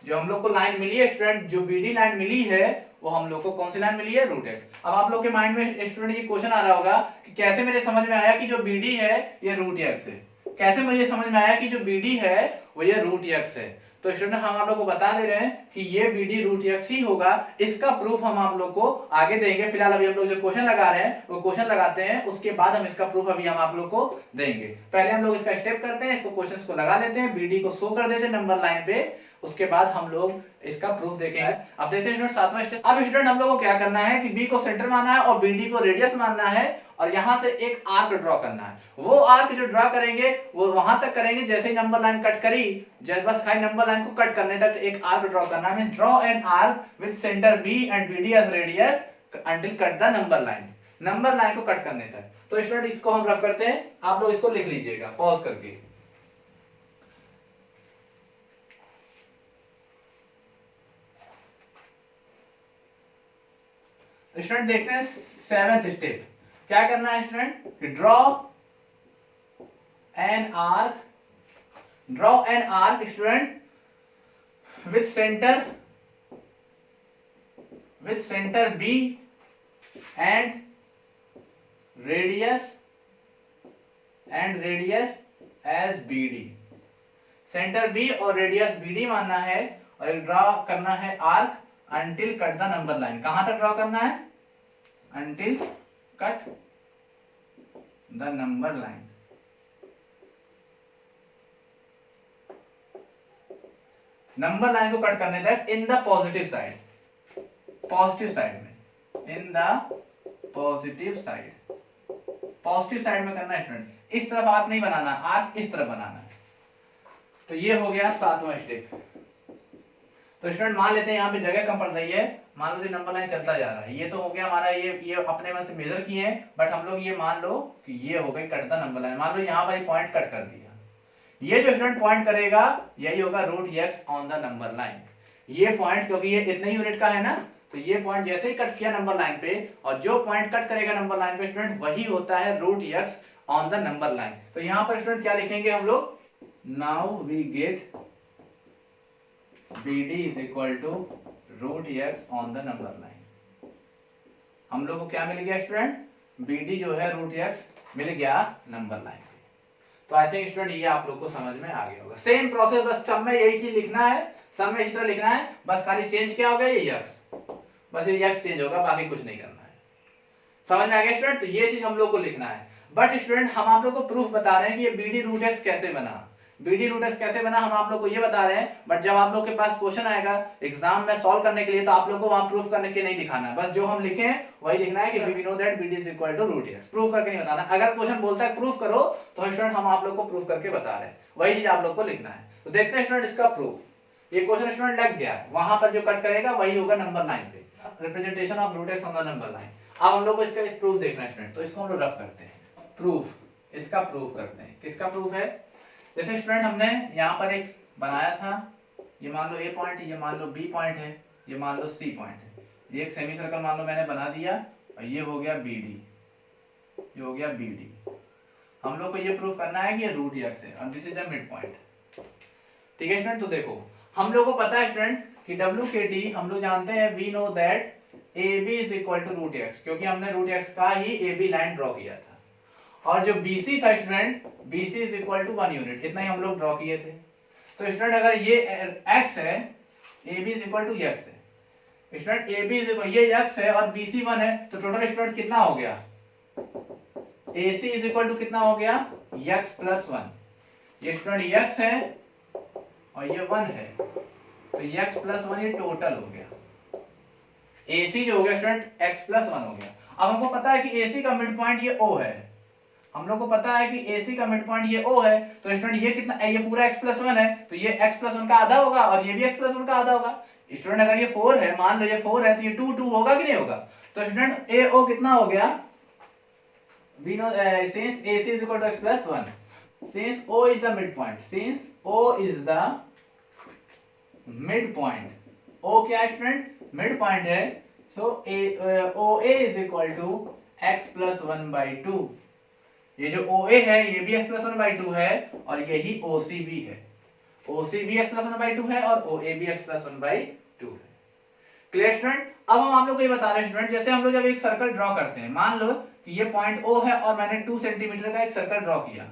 जो हम लोग को लाइन मिली है स्टूडेंट, जो BD लाइन मिली है वो हम लोग को कौन सी लाइन मिली है, रूट x। अब आप लोग के माइंड में स्टूडेंट ये क्वेश्चन आ रहा होगा कि कैसे मेरे समझ में आया कि जो BD है ये रूट x है, कैसे मुझे समझ में आया कि जो BD है वो ये रूट x है। तो स्टूडेंट हम आप लोग को बता दे रहे हैं कि ये BD रूट x ही होगा। इसका प्रूफ हम आप लोग को आगे देंगे, फिलहाल अभी हम लोग जो क्वेश्चन लगा रहे हैं वो क्वेश्चन लगाते हैं, उसके बाद हम इसका प्रूफ अभी हम आप लोग को देंगे। पहले हम लोग इसका स्टेप करते हैं, इसको क्वेश्चंस को लगा लेते हैं, BD को शो कर देते हैं नंबर लाइन पे, उसके बाद हम लोग इसका प्रूफ देखेंगे। अब देखते हैं स्टूडेंट 7वां स्टेप। अब स्टूडेंट हम लोग को क्या करना है कि B को सेंटर मानना है और BD को रेडियस मानना है और यहां से एक आर्क ड्रॉ करना है। वो आर्क जो ड्रॉ करेंगे वो वहां तक करेंगे जैसे ही नंबर लाइन कट करी, जस्ट बस खाली नंबर लाइन को कट करने तक एक आर्क ड्रॉ करना है। Means draw an arc with centre B and BD as radius until cut the number line। Number line को कट करने तक। तो स्टूडेंट इसको हम रफ करते हैं, आप लोग इसको लिख लीजिएगा पॉज करके। स्टूडेंट देखते हैं 7th स्टेप क्या करना है student, draw an arc student with centre B and radius as BD। Centre B और रेडियस BD मानना है और ड्रॉ करना है arc until cut the number line. कहां तक ड्रॉ करना है, until cut the number line. Number line को कट करने तक इन द पॉजिटिव साइड में, इन द पॉजिटिव साइड में करना है स्टूडेंट। इस तरफ आर्क नहीं बनाना, आर्क इस तरफ बनाना है। तो ये हो गया 7वां स्टेप। तो स्टूडेंट मान लेते हैं यहाँ पे जगह कम पड़ रही है, मान लो नंबर लाइन चलता जा रहा है। ये तो हो गया हमारा, ये अपने मन से मेजर किए हैं, बट हम लोग ये मान लो कि ये हो गई कट द नंबर लाइन। मान लो यहाँ पर पॉइंट कट कर दिया, ये जो स्टूडेंट पॉइंट करेगा यही होगा √x on the number line. ये पॉइंट क्योंकि ये इतने यूनिट का है ना, तो ये पॉइंट जैसे ही कट किया नंबर लाइन पे, और जो पॉइंट कट करेगा नंबर लाइन पे स्टूडेंट वही होता है √x on the number line. तो यहाँ पर स्टूडेंट क्या लिखेंगे हम लोग, now we get BD is equal to √x on the number line. हम लोग को क्या मिल गया स्टूडेंट, BD जो है √x मिल गया नंबर लाइन पे। तो आई थिंक स्टूडेंट ये आप लोग को समझ में आ गया होगा। सेम प्रोसेस, बस सब में यही चीज लिखना है, सब में इसी तरह लिखना है, बस खाली चेंज क्या होगा, ये x, बस ये x चेंज होगा, बाकी कुछ नहीं करना है। समझ में आ गया स्टूडेंट। तो ये चीज हम लोग को लिखना है। बट स्टूडेंट हम आप लोग को प्रूफ बता रहे हैं कि ये BD √x कैसे बना, BD √x कैसे बना हम आप लोग को ये बता रहे हैं। बट जब आप लोग के पास क्वेश्चन आएगा एग्जाम में सॉल्व करने के लिए, तो आप लोग को वहां प्रूफ करने के नहीं दिखाना है, बस जो हम लिखे हैं वही लिखना है कि we know that BD is equal to √x। Proof करके नहीं बताना। अगर क्वेश्चन बोलता है प्रूफ करो, तो स्टूडेंट हम आप लोग को प्रूफ करके बता रहे हैं, वही चीज आप लोग को लिखना है। तो देखते हैं स्टूडेंट इसका प्रूफ। ये क्वेश्चन स्टूडेंट लग गया, वहां पर जो कट करेगा वही होगा नंबर लाइन पे, representation of √x on the number line. अब हम लोग को इसका प्रूफ देखना है स्टूडेंट, तो इसको हम लोग रफ करते हैं। प्रूफ, इसका प्रूफ करते हैं। किसका प्रूफ है, जैसे स्टूडेंट हमने यहाँ पर एक बनाया था, ये मान लो A पॉइंट, ये मान लो B पॉइंट है, ये मान लो C पॉइंट है। ये एक सेमी सर्कल मान लो मैंने बना दिया, और ये हो गया BD, ये हो गया BD। हम लोग को ये प्रूफ करना है कि ये √x है और this is the mid point. ठीक है स्टूडेंट। तो देखो हम लोग को पता है स्टूडेंट कि WKT हम लोग जानते हैं, we know that AB is equal to √x, क्योंकि हमने √x का ही AB लाइन ड्रॉ किया था। और जो BC था student, BC is equal to 1 unit, इतना ही हम लोग ड्रॉ किए थे। तो स्टूडेंट अगर ये x है, AB is equal to x है स्टूडेंट, AB is equal, ये x है और BC 1 है, तो टोटल स्टूडेंट कितना हो गया, AC is equal to कितना हो गया, x plus 1। ये स्टूडेंट x है और ये 1 है, तो x plus 1 ये टोटल हो गया। AC जो हो गया स्टूडेंट x plus 1 हो गया। अब हमको पता है कि AC का मिड पॉइंट ये O है, हम लोग को पता है कि AC का मिड पॉइंट ये O है, तो स्टूडेंट ये कितना, ये पूरा x plus 1 है, तो ये x plus 1 का आधा होगा और ये भी x plus 1 का आधा होगा। स्टूडेंट अगर ये 4 है, मान लो ये 4 है, तो ये 2 2 होगा कि नहीं होगा। तो स्टूडेंट AO कितना हो गया, we know since AC is equal to x plus 1, since O is the midpoint, since O is the midpoint, O क्या है स्टूडेंट, मिड पॉइंट है, so OA is equal to x plus 1 by 2। ये जो OA है ये भी x plus 1 by 2 है और यही OC भी है, OC भी x plus 1 by 2 है और OA भी x plus 1 by 2 है। Clear student. अब हम आप लोग को ये बता रहे हैं स्टूडेंट, जैसे हम लोग जब एक सर्कल ड्रॉ करते हैं, मान लो कि ये पॉइंट O है और मैंने 2 सेंटीमीटर का एक सर्कल ड्रॉ किया,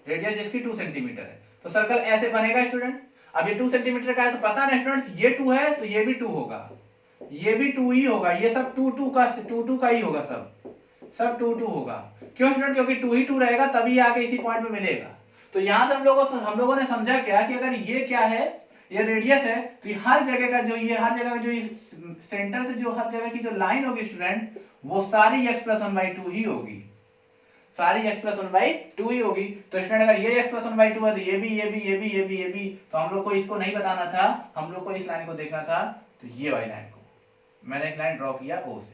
रेडियस जिसकी 2 सेंटीमीटर है, तो सर्कल ऐसे बनेगा स्टूडेंट। अब ये 2 सेंटीमीटर का है, तो पता है स्टूडेंट ये 2 है तो ये भी 2 होगा, ये भी 2 ही होगा, ये सब 2 2 का ही होगा, सब 2 2 होगा। क्यों स्टूडेंट, क्योंकि 2 ही 2 रहेगा तभी आके इसी पॉइंट में मिलेगा। तो यहां से हम लोगों ने समझा क्या कि अगर ये क्या है, ये रेडियस है, तो हर जगह का जो सेंटर से जो हर जगह की जो लाइन होगी स्टूडेंट, वो सारी x plus 1 by 2 ही होगी, सारी x plus 1 by 2 ही होगी। तो स्टूडेंट अगर ये x plus 1 by 2 है, तो ये भी, तो हम लोग को इसको नहीं बताना था, हम लोग को इस लाइन को देखना था। तो ये वाली लाइन को मैंने एक लाइन ड्रॉ किया O से,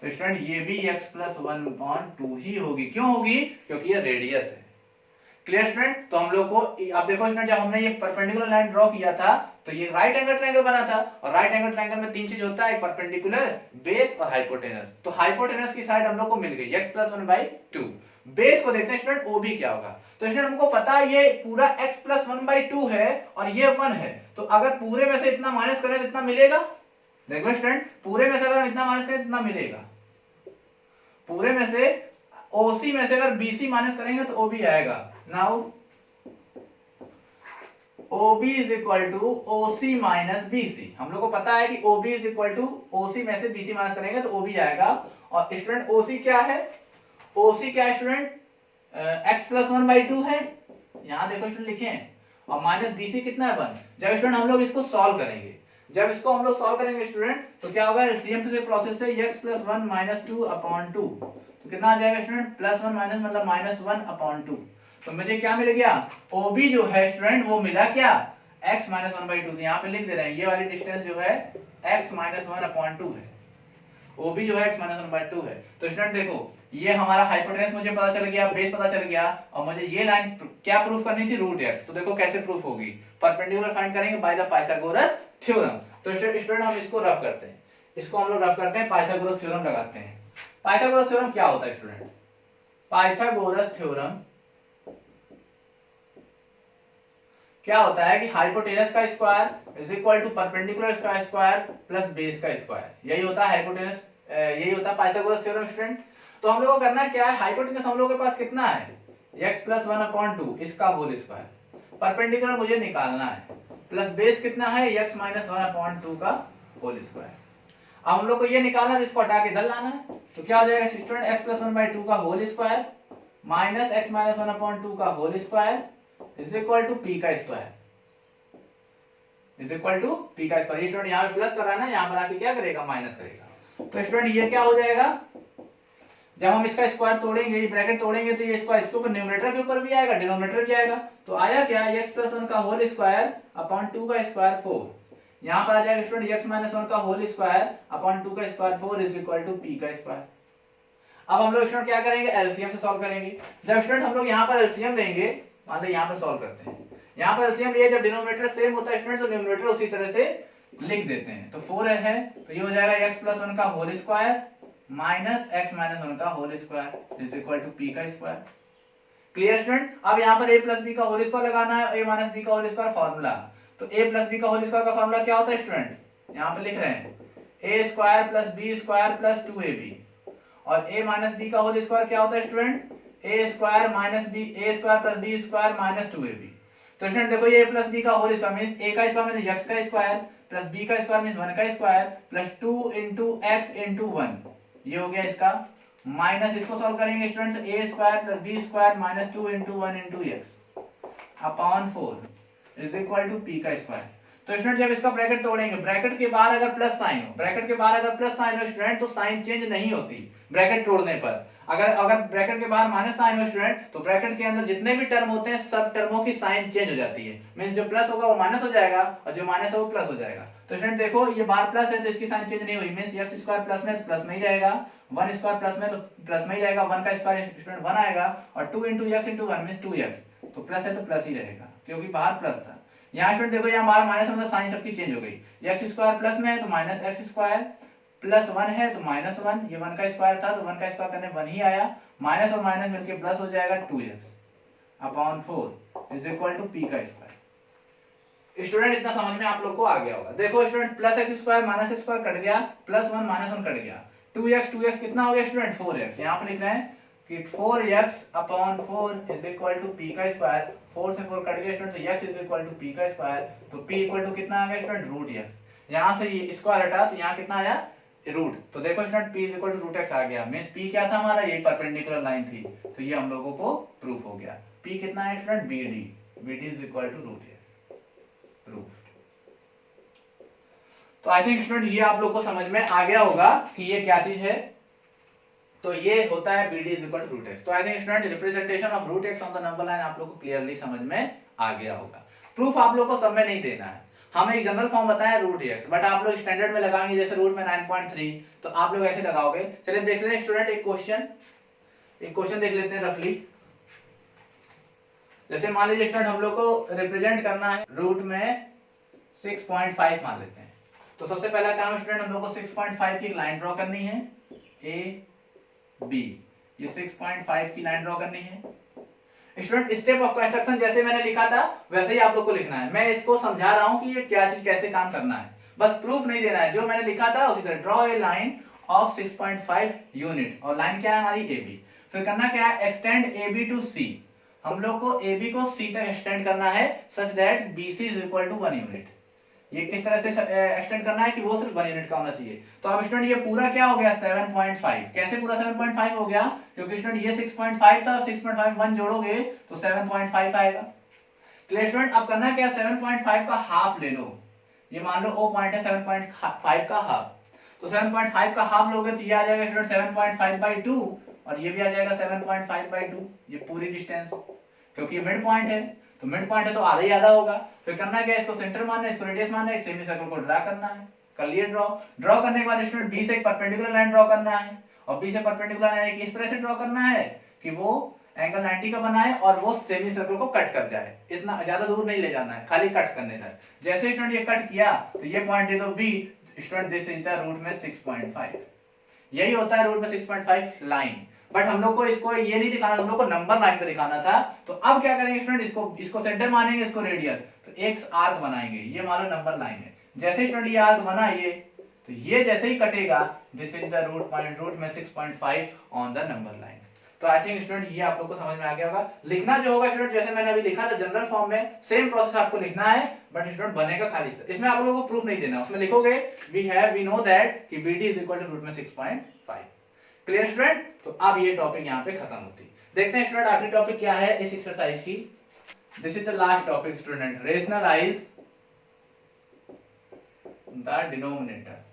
तो स्टूडेंट ये भी x प्लस 1/2 ही होगी। क्यों होगी? क्योंकि ये रेडियस है। Clear student? तो हम लोग को अब देखो स्टूडेंट, जब हमने ये परपेंडिकुलर लाइन ड्रॉ किया था तो ये राइट एंगल ट्रायंगल बना था, और राइट एंगल ट्रायंगल में तीन चीज होता है, परपेंडिकुलर, बेस और हाइपोटेनस। तो हाइपोटेनस की साइड हम लोग को मिल गई x प्लस 1/2। बेस को देखते हैं स्टूडेंट, ओ भी क्या होगा। तो स्टूडेंट हमको पता है ये पूरा x प्लस 1/2 है और ये 1 है, तो अगर पूरे में से इतना माइनस करें तो इतना मिलेगा। देखो स्टूडेंट, पूरे में से अगर हम इतना माइनस करें तो इतना मिलेगा। पूरे में से OC में से अगर BC माइनस करेंगे तो OB आएगा। Now OB is equal to OC minus BC। हम लोग को पता है कि OB is equal to OC में से BC माइनस करेंगे तो OB आएगा। और स्टूडेंट OC क्या है? OC क्या है स्टूडेंट? x प्लस 1/2 है, यहां देखो स्टूडेंट लिखे हैं, और माइनस BC कितना है 1। जब स्टूडेंट हम लोग इसको सॉल्व करेंगे, जब इसको हम लोग सॉल्व करेंगे स्टूडेंट, तो क्या होगा? एलसीएम से प्रोसेस से x प्लस 1 माइनस 2/2, तो कितना आ जाएगा स्टूडेंट? प्लस 1 माइनस मतलब माइनस 1/2। तो मुझे क्या मिल गया? OB जो है स्टूडेंट वो मिला क्या? x minus 1/2। तो यहाँ पे लिख दे रहे हैं, ये वाली डिस्टेंस जो है x माइनस 1/2 है। OB जो है x माइनस 1/2 है। तो स्टूडेंट देखो, ये हमारा हाइपोटेनस मुझे पता चल गया, बेस पता चल गया, और मुझे ये लाइन क्या प्रूफ करनी थी? Root x। तो देखो कैसे प्रूफ होगी, परपेंडिकुलर फाइंड करेंगे बाय द पाइथागोरस थ्योरम। तो स्टूडेंट हम इसको रफ करते हैं, इसको हम लोग रफ करते हैं, पाइथागोरस थ्योरम लगाते हैं। पाइथागोरस थ्योरम क्या होता है स्टूडेंट? पाइथागोरस थ्योरम क्या होता है कि हाइपोटेनस का square is equal to perpendicular का स्क्वायर प्लस बेस का स्क्वायर। यही होता है हाइपोटेनस, यही होता है पाइथागोरस थ्योरम स्टूडेंट। तो हम लोग को करना क्या है? हाइपोटेनस हम लोग के पास कितना है? x प्लस 1/2 इसका होल स्क्वायर। परपेंडिकुलर मुझे निकालना है, प्लस बेस कितना है? x माइनस 1/2 का होल स्क्वायर। अब हम लोग को ये निकालना है, इसको हटा के इधर लाना है। तो क्या हो जाएगा स्टूडेंट? x प्लस 1/2 का whole square minus x minus 1/2 का whole square is equal to p का square, is equal to p का स्क्वायर। स्टूडेंट यहाँ पे प्लस कराना है, यहाँ पर आके क्या करेगा? माइनस करेगा। तो स्टूडेंट ये क्या हो जाएगा? जब हम इसका स्क्वायर तोड़ेंगे, ये ब्रैकेट तोड़ेंगे, तो ये स्क्वायर इसके ऊपर न्यूमरेटर के ऊपर भी आएगा, डिनोमिनेटर भी आएगा। तो आया क्या? x प्लस 1 का होल स्क्वायर अपॉन 2 का स्क्वायर 4। यहाँ पर आ जाएगा स्टूडेंट x माइनस 1 का होल स्क्वायर अपॉन 2 का square 4 is equal to p का स्क्वायर। अब हम लोग स्टूडेंट क्या करेंगे? एलसीएम से सॉल्व करेंगे। जब स्टूडेंट हम लोग यहाँ पर एलसीएम लेंगे, मान लो यहाँ पर सॉल्व करते हैं, यहाँ पर एलसीएम लिए, जब डिनोमिनेटर सेम होता है स्टूडेंट तो न्यूमरेटर उसी तरह से लिख देते हैं। तो 4 है, तो ये हो जाएगा x प्लस 1 का whole square minus x minus 1 का whole square is equal to p का स्क्वायर। Clear student? अब यहाँ पर a प्लस b का होल स्क्वायर लगाना है, a माइनस b का होल स्क्वायर फार्मूला। तो a प्लस b का होल स्क्वायर का फार्मूला क्या होता है स्टूडेंट? यहाँ पे लिख रहे हैं a square plus b square plus 2ab, और a माइनस b का होल स्क्वायर क्या होता है student? a square minus b, a square plus b square minus 2ab। तो स्टूडेंट देखो, ये a प्लस b का होल स्क्वायर मींस a का स्क्वायर मींस x का स्क्वायर प्लस b का स्क्वायर मींस 1 का square plus 2 into x into 1, ये हो गया इसका। माइनस इसको सॉल्व करेंगे student, a square plus b square minus 2 into 1 into x upon 4 is equal to p का स्क्वायर। तो स्टूडेंट जब इसका ब्रैकेट तोड़ेंगे, ब्रैकेट के बाहर अगर प्लस साइन हो, ब्रैकेट के बाहर अगर प्लस साइन हो स्टूडेंट तो साइन चेंज नहीं होती ब्रैकेट तोड़ने पर। अगर ब्रैकेट के बाहर माइनस साइन हो स्टूडेंट तो ब्रैकेट के अंदर जितने भी टर्म होते हैं सब टर्मों की साइन चेंज हो जाती है। मींस जो प्लस होगा वो माइनस हो जाएगा और जो माइनस है वो प्लस हो जाएगा। तो स्टूडेंट देखो, ये बाहर प्लस है तो इसकी साइन चेंज नहीं हुई, मींस x स्क्वायर प्लस में तो प्लस में ही रहेगा, 1 स्क्वायर प्लस में तो प्लस में ही रहेगा, 1 का स्क्वायर स्टूडेंट 1 आएगा, और 2 into x into 1 means 2x, तो प्लस है तो प्लस ही रहेगा क्योंकि बाहर प्लस था। यहाँ स्टूडेंट देखो, यहाँ बाहर माइनस मतलब साइन सबकी चेंज हो गई, x स्क्वायर प्लस में है तो माइनस x स्क्वायर प्लस 1 है तो माइनस 1, ये 1 का स्क्वायर था तो 1 का स्क्वायर करने 1 ही आया, माइनस और माइनस मिलके प्लस हो जाएगा 2x upon 4 is equal to p का स्क्वायर। स्टूडेंट इतना समझ में आप लोग को आ गया होगा। देखो student, plus x square minus x square cut गया, प्लस 1 माइनस 1 कट गया, 2x कितना हो गया स्टूडेंट? 4x। यहाँ पे लिख रहे हैं कि 4x upon 4 is equal to p का स्क्वायर। 4 से 4 कट गया स्टूडेंट तो x is equal to p का स्क्वायर, तो p इक्वल टू कितना आ गया स्टूडेंट? Root x। यहाँ से ये स्क्वायर हटा तो यहाँ कितना आया? रूट। तो देखो student p is equal to root x आ गया, मींस p क्या था हमारा? ये परपेंडिकुलर लाइन थी, तो ये हम लोगों को प्रूफ हो गया। p कितना है student? bd is equal to root x, proof. तो आई थिंक स्टूडेंट ये आप लोग को समझ में आ गया होगा कि ये क्या चीज है। तो ये होता है bd is equal to root x। तो I think student representation of root x on the number line आप लोग को क्लियरली समझ में आ गया होगा। प्रूफ आप लोग को सब में नहीं देना है, हम एक जनरल फॉर्म बताया रूट एक्स, बट आप लोग स्टैंडर्ड में लगाएंगे जैसे रूट में 9.3, तो आप लोग ऐसे लगाओगे। चलिए देख लेते हैं स्टूडेंट एक क्वेश्चन देख लेते हैं रफली। जैसे मान लीजिए स्टूडेंट हम लोग को रिप्रेजेंट करना है रूट में 6.5 मान लेते हैं। तो सबसे पहला काम स्टूडेंट हम लोग को 6.5 की एक लाइन ड्रॉ करनी है, ए बी, ये 6.5 की लाइन ड्रॉ करनी है। स्टूडेंट स्टेप ऑफ कंस्ट्रक्शन जैसे मैंने लिखा था वैसे ही आप लोग को लिखना है। मैं इसको समझा रहा हूं कि ये क्या चीज कैसे काम करना है, बस प्रूफ नहीं देना है। जो मैंने लिखा था उसी तरह draw a line of 6.5 unit, और लाइन क्या है हमारी ए बी। फिर करना क्या है, एक्सटेंड ए बी टू सी। हम लोग को ए बी को सी तक एक्सटेंड करना है such that B C is equal to 1 unit. ये किस तरह से एक्सटेंड करना है कि वो सिर्फ 1 यूनिट का होना चाहिए। तो अब स्टूडेंट ये पूरा क्या हो गया 7.5। कैसे पूरा 7.5 हो गया, क्योंकि स्टूडेंट ये 6.5 था, 6.5 1 जोड़ोगे तो 7.5 आएगा। क्लियर स्टूडेंट, अब करना क्या, 7.5 का हाफ ले लो। ये मान लो ओ पॉइंट है 7.5 का हाफ, तो 7.5 का हाफ लोगे तो ये आ जाएगा स्टूडेंट 7.5/2, और ये भी आ जाएगा 7.5/2। ये पूरी डिस्टेंस, क्योंकि ये मिड पॉइंट है, तो मिड पॉइंट है तो आधा ही आधा होगा। फिर करना क्या है, इसको सेंटर मानना है, इसको रेडियस मानना है, एक सेमी सर्कल को ड्रा करना है। कर लिए ड्रॉ करने के बाद स्टूडेंट बी से एक परपेंडिकुलर लाइन ड्रॉ करना है, और बी से परपेंडिकुलर लाइन इस तरह से ड्रॉ करना है कि वो एंगल 90 का बनाए और वो सेमी सर्कल को कट कर जाए। इतना ज्यादा दूर नहीं ले जाना है, खाली कट करने तक। जैसे स्टूडेंट ये कट किया तो ये पॉइंट दे दो B. Student this is the root में 6.5। यही होता है रूट में 6.5 लाइन। बट हम लोग को इसको ये नहीं दिखाना, हम लोग को नंबर लाइन पे दिखाना था। तो अब क्या करेंगे स्टूडेंट, इसको सेंटर मानेंगे, इसको रेडियल, तो एक आर्क बनाएंगे। ये मान लो नंबर लाइन है। जैसे स्टूडेंट ये आर्क बना ये, तो ये जैसे ही कटेगा this is the root point, root में 6.5 ऑन द नंबर लाइन। तो आई थिंक स्टूडेंट ये आप लोग को समझ में आ गया होगा। लिखना जो होगा स्टूडेंट जैसे मैंने अभी लिखा था जनरल फॉर्म में, सेम प्रोसेस आपको लिखना है, बट स्टूडेंट बनेगा खाली। इसमें आप लोगों को प्रूफ नहीं देना, उसमें लिखोगे वी नो दैट कि BD is equal to root में 6.5। क्लियर स्टूडेंट, तो अब ये टॉपिक यहाँ पे खत्म होती। देखते हैं स्टूडेंट आखिरी टॉपिक क्या है इस एक्सरसाइज की। This is the last topic student, rationalise the denominator.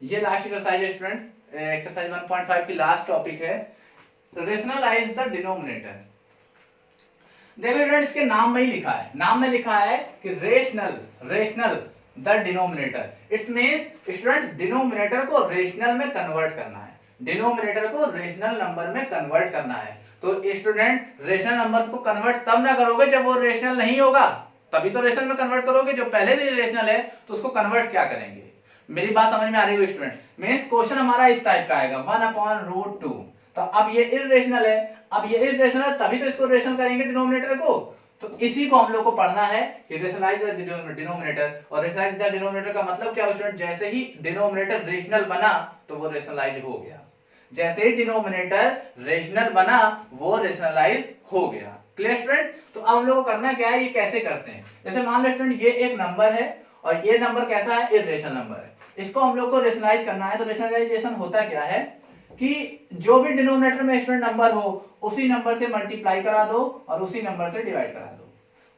ये लास्ट एक्सरसाइज है स्टूडेंट, एक्सरसाइज 1.5 की लास्ट टॉपिक है, रेशनलाइज द डिनोमिनेटर। देखो स्टूडेंट इसके नाम में ही लिखा है, नाम में लिखा है कि rational the denominator. It's means student denominator को रेशनल में कन्वर्ट करना है, डिनोमिनेटर को रेशनल नंबर में कन्वर्ट करना है। तो स्टूडेंट रेशनल नंबर्स को कन्वर्ट तब ना करोगे जब वो रेशनल नहीं होगा, तभी तो रेशनल में कन्वर्ट करोगे। जो पहले से रेशनल है तो उसको कन्वर्ट क्या करेंगे। मेरी बात समझ में आ रही है स्टूडेंट। मींस क्वेश्चन हमारा इस टाइप का आएगा 1/√2। तो अब ये इर्रेशनल है, अब ये इर्रेशनल है तभी तो इसको रेशनल करेंगे डिनोमिनेटर को। तो इसी को हम लोग को पढ़ना है कि रेशनलाइज द डिनोमिनेटर। और रेशनलाइज द डिनोमिनेटर का मतलब क्या है स्टूडेंट, जैसे ही डिनोमिनेटर रेशनल बना तो वो रेशनलाइज हो गया। जैसे ही डिनोमिनेटर रेशनल बना वो रेशनलाइज हो गया। क्लियर स्टूडेंट, तो अब हम लोग को करना क्या है, ये कैसे करते हैं। जैसे मान लो स्टूडेंट ये एक नंबर है और ये नंबर कैसा है, इर्रेशनल नंबर है। इसको हम लोग को रेशनलाइज करना है। तो रेशनलाइजेशन होता क्या है कि जो भी डिनोमिनेटर में स्टूडेंट नंबर हो उसी नंबर से मल्टीप्लाई करा दो और उसी नंबर से डिवाइड करा दो।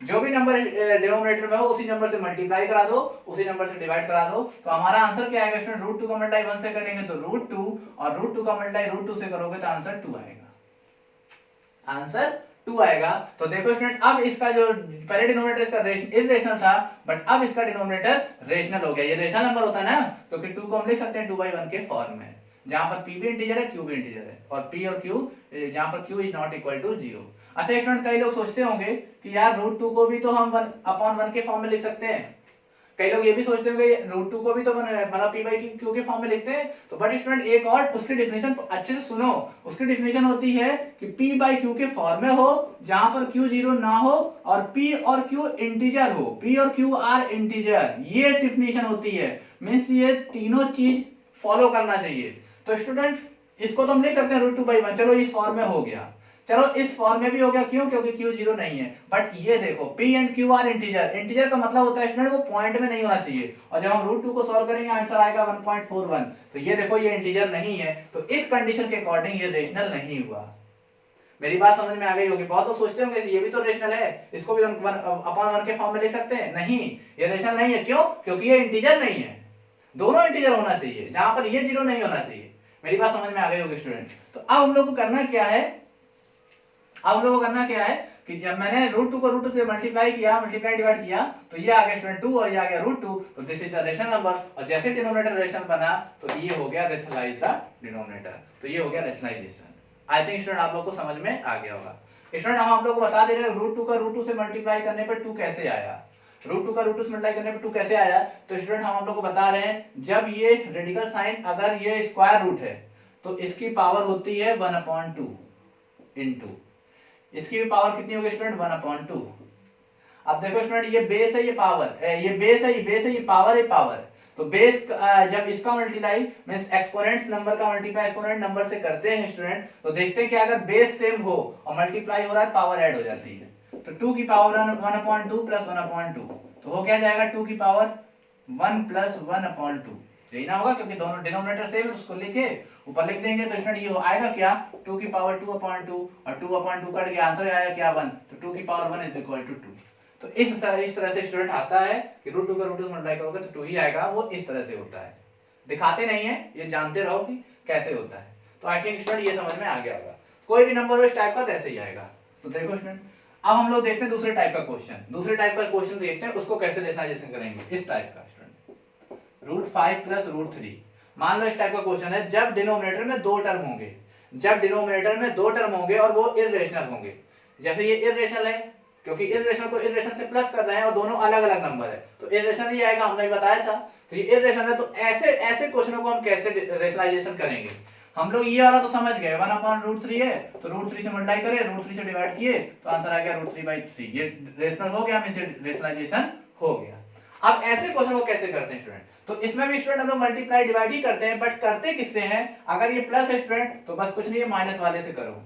जो भी नंबर डिनोमिनेटर में हो उसी नंबर से मल्टीप्लाई करा दो, उसी नंबर से डिवाइड करा दो। तो हमारा आंसर क्या आएगा स्टूडेंट, √2 का मल्टीप्लाई 1 से करेंगे तो √2, और √2 का मल्टीप्लाई √2 से करोगे तो आंसर 2 आएगा। आंसर 2 आएगा। तो देखो स्टूडेंट अब इसका जो पहले डिनोमिनेटर इसका इर्रेशनल था, बट अब इसका डिनोमिनेटर रेशनल हो गया। ये रेशनल नंबर होता है ना, क्योंकि 2 को हम लिख सकते हैं 2/1 के फॉर्म में, जहां पर p भी इंटीजर है q भी इंटीजर है, और p और q जहां पर q is not equal to 0। अच्छा स्टूडेंट कई लोग सोचते होंगे कि यार √2 को भी तो हम 1/1 के फॉर्म में लिख सकते हैं। कई लोग ये भी सोचते होंगे √2 को भी तो मतलब p/q के फॉर्म में लिखते हैं। तो बट स्टूडेंट एक और उसकी डेफिनेशन अच्छे से सुनो। उसकी डेफिनेशन होती है कि p/q के फॉर्म में हो जहां पर q 0 ना हो और p और q इंटीजर हो, p और q आर इंटीजर। ये डेफिनेशन होती है, मींस ये तीनों चीज फॉलो करना चाहिए। तो स्टूडेंट इसको तो हम लिख सकते हैं √2/1, चलो इस फॉर्म में हो गया, चलो इस फॉर्म में भी हो गया, क्यों, क्योंकि q 0 नहीं है। बट ये देखो p and q are integer. Integer का मतलब होता है स्टूडेंट वो पॉइंट में नहीं होना चाहिए, और जब हम √2 को सॉल्व करेंगे आंसर आएगा 1.41। तो ये देखो ये इंटीजर नहीं है, तो इस कंडीशन के अकॉर्डिंग ये रेशनल नहीं हुआ। मेरी बात समझ में आ गई होगी। बहुत लोग सोचते होंगे ये भी तो रेशनल है, इसको भी 1/1 के फॉर्म में लिख सकते हैं। नहीं, ये रेशनल नहीं है। क्यों, क्योंकि ये इंटीजर नहीं है। दोनों इंटीजर होना चाहिए, जहां पर ये 0 नहीं होना चाहिए। मेरी बात समझ में आ गई होगी स्टूडेंट। तो अब हम लोग को करना क्या है, अब हम लोग को करना क्या है कि जब मैंने √2 को √2 से मल्टीप्लाई डिवाइड किया तो ये आ गया स्टूडेंट 2 और ये आ गया √2, तो this is the rational number. और जैसे डिनोमिनेटर रेशनल बना तो ये हो गया रेशनलाइज द डिनोमिनेटर, तो ये हो गया रेशनलाइजेशन। आई थिंक स्टूडेंट आप लोग को समझ में आ गया होगा। स्टूडेंट हम आप लोग को बता दे रहे हैं √2 का √2 से मल्टीप्लाई करने पर 2 कैसे आया, √2 का √2 से मल्टीप्लाई करने पर 2 कैसे आया। तो स्टूडेंट हम आप लोग को बता रहे हैं जब ये रेडिकल साइन अगर ये स्क्वायर रूट है तो इसकी पावर होती है 1/2 इनटू, इसकी भी पावर कितनी होगी स्टूडेंट 1/2। अब देखो स्टूडेंट ये बेस है, ये पावर ये बेस है, ये पावर है पावर। तो बेस जब इसका मल्टीप्लाई मींस एक्सपोनेंट्स नंबर का मल्टीप्लाई एक्सपोनेंट नंबर से करते हैं स्टूडेंट, तो देखते हैं कि अगर बेस सेम हो और मल्टीप्लाई हो रहा है पावर ऐड हो जाती है। तो 2 की पावर 1/2 प्लस 1/2 तो हो क्या जाएगा 2 की पावर 1 प्लस 1/2, यही ना होगा क्योंकि दोनों डिनोमिनेटर सेम है, उसको लिखे ऊपर लिख देंगे तो स्टूडेंट ये आएगा क्या 2 की पावर 2/2 और 2/2 कट गया, आंसर आया क्या 1, तो 2 की पावर 1 इज इक्वल टू 2। तो इस तरह से स्टूडेंट आता है कि √2 का √2 मल्टीप्लाई करोगे तो 2 ही आएगा, वो इस तरह से होता है। दिखाते नहीं है, ये जानते रहो कि कैसे होता है। तो आई थिंक स्टूडेंट ये समझ में आ गया होगा। कोई भी नंबर हो इस टाइप का तो ऐसे ही आएगा। तो देखो स्टूडेंट अब हम लोग देखते हैं दूसरे टाइप का क्वेश्चन, देखते हैं उसको कैसे रेशनलाइजेशन करेंगे। इस टाइप का स्टूडेंट √5 प्लस √3, मान लो इस टाइप का क्वेश्चन है जब डिनोमिनेटर में दो टर्म होंगे, और वो इररेशनल होंगे। जैसे ये इररेशनल है क्योंकि इररेशनल को इररेशनल से प्लस कर रहे हैं और दोनों अलग अलग नंबर है, तो इररेशनल ही आएगा, हमने बताया था। तो ये इररेशनल है, तो ऐसे क्वेश्चनों को हम कैसे रेशनलाइजेशन करेंगे। हम लोग ये वाला तो समझ गए 1/√3 है तो √3 से मल्टीप्लाई करे, √3 से डिवाइड किए तो आंसर आ गया √3/3, ये रेशनल हो गया, मींस रेशनलाइजेशन हो गया। अब ऐसे क्वेश्चन को कैसे करते हैं स्टूडेंट, तो इसमें भी स्टूडेंट हम लोग मल्टीप्लाई डिवाइड ही करते हैं, बट करते किससे हैं, अगर ये प्लस है स्टूडेंट तो बस कुछ नहीं है माइनस वाले से करो,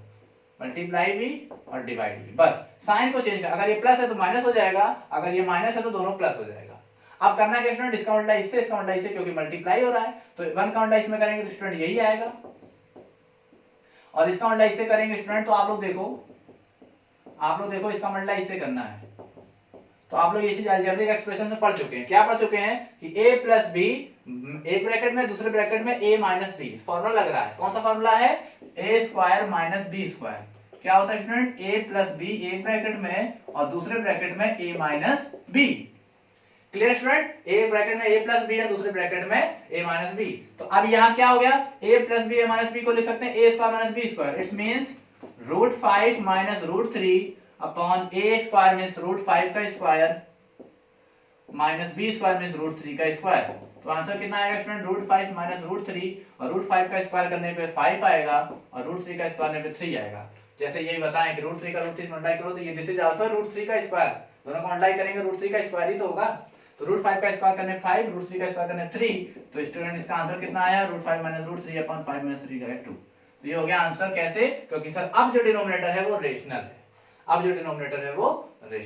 मल्टीप्लाई भी और डिवाइड भी, बस साइन को चेंज कर, अगर ये प्लस है तो माइनस हो जाएगा, अगर ये माइनस है तो दोनों प्लस हो जाएगा। अब करना क्या स्टूडेंट, इसका मल्टीप्लाई इससे, इसका मल्टीप्लाई इससे, क्योंकि मल्टीप्लाई हो रहा है तो 1 का मल्टीप्लाई इसमें करेंगे तो स्टूडेंट यही आएगा, और इसका मल्टीप्लाई इससे करेंगे स्टूडेंट, तो आप लोग देखो इसका मल्टीप्लाई इससे करना है। तो आप लोग इसी अलजेब्रिक एक्सप्रेशन से पढ़ चुके हैं, क्या पढ़ चुके हैं कि a प्लस बी, एक ब्रैकेट में दूसरे ब्रैकेट में a माइनस बी, फॉर्मूला लग रहा है, कौन सा फॉर्मूला है, a square minus B square. क्या होता है स्टूडेंट, a प्लस बी एक ब्रैकेट में और दूसरे ब्रैकेट में a minus B. Clear student, एक ब्रैकेट में a प्लस बी है, दूसरे ब्रैकेट में a माइनस बी। तो अब यहाँ क्या हो गया, a plus B a minus B को लिख सकते हैं a square minus B square, it's means √5 minus √3 upon a square means √5 का square minus b square means √3 का स्क्वायर। तो आंसर कितना आएगा स्टूडेंट, √5 माइनस √3, और √5 का स्क्वायर करने पे 5 आएगा और √3 का स्क्वायर करने पे 3 आएगा। जैसे यही बताएं कि √3 का √3 मल्टीप्लाई करो तो ये दिस इज आल्सो √3 का स्क्वायर, दोनों को मल्टीप्लाई करेंगे √3 का स्क्वायर ही तो होगा। तो √5 का स्क्वायर करने 5, √3 का स्क्वायर करने 3, तो स्टूडेंट इसका आंसर कितना आया, √5 माइनस √3 अपॉन 5 माइनस 3 का 2। तो ये हो गया आंसर। कैसे, क्योंकि सर अब जो डिनोमिनेटर है वो रेशनल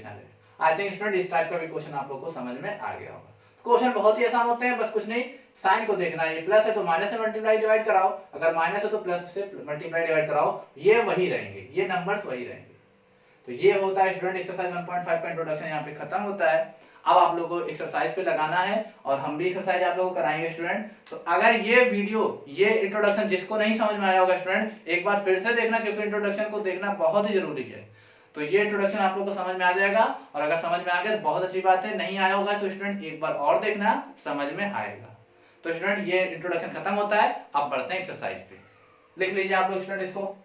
है, आई थिंक स्टूडेंट इस टाइप का भी क्वेश्चन आप लोग को समझ में आ गया होगा। क्वेश्चन बहुत ही आसान होते हैं, बस कुछ नहीं, साइन को देखना है, ये प्लस है तो माइनस से मल्टीप्लाई डिवाइड कराओ, अगर माइनस है तो प्लस से मल्टीप्लाई डिवाइड कराओ, ये वही रहेंगे, ये नंबर्स वही रहेंगे। तो ये होता है स्टूडेंट एक्सरसाइज 1.5 का इंट्रोडक्शन यहाँ पे खत्म होता है। अब आप लोगों को एक्सरसाइज पे लगाना है और हम भी एक्सरसाइज आप लोगों को कराएंगे स्टूडेंट। तो अगर ये वीडियो, ये इंट्रोडक्शन जिसको नहीं समझ में आया होगा स्टूडेंट, एक बार फिर से देखना, क्योंकि इंट्रोडक्शन को देखना बहुत ही जरूरी है। तो ये इंट्रोडक्शन आप लोगों को समझ में आ जाएगा, और अगर समझ में आ गया तो बहुत अच्छी बात है, नहीं आया होगा तो स्टूडेंट एक बार और देखना, समझ में आएगा। तो स्टूडेंट ये इंट्रोडक्शन खत्म होता है, अब बढ़ते हैं एक्सरसाइज पे। लिख लीजिए आप लोग स्टूडेंट इसको।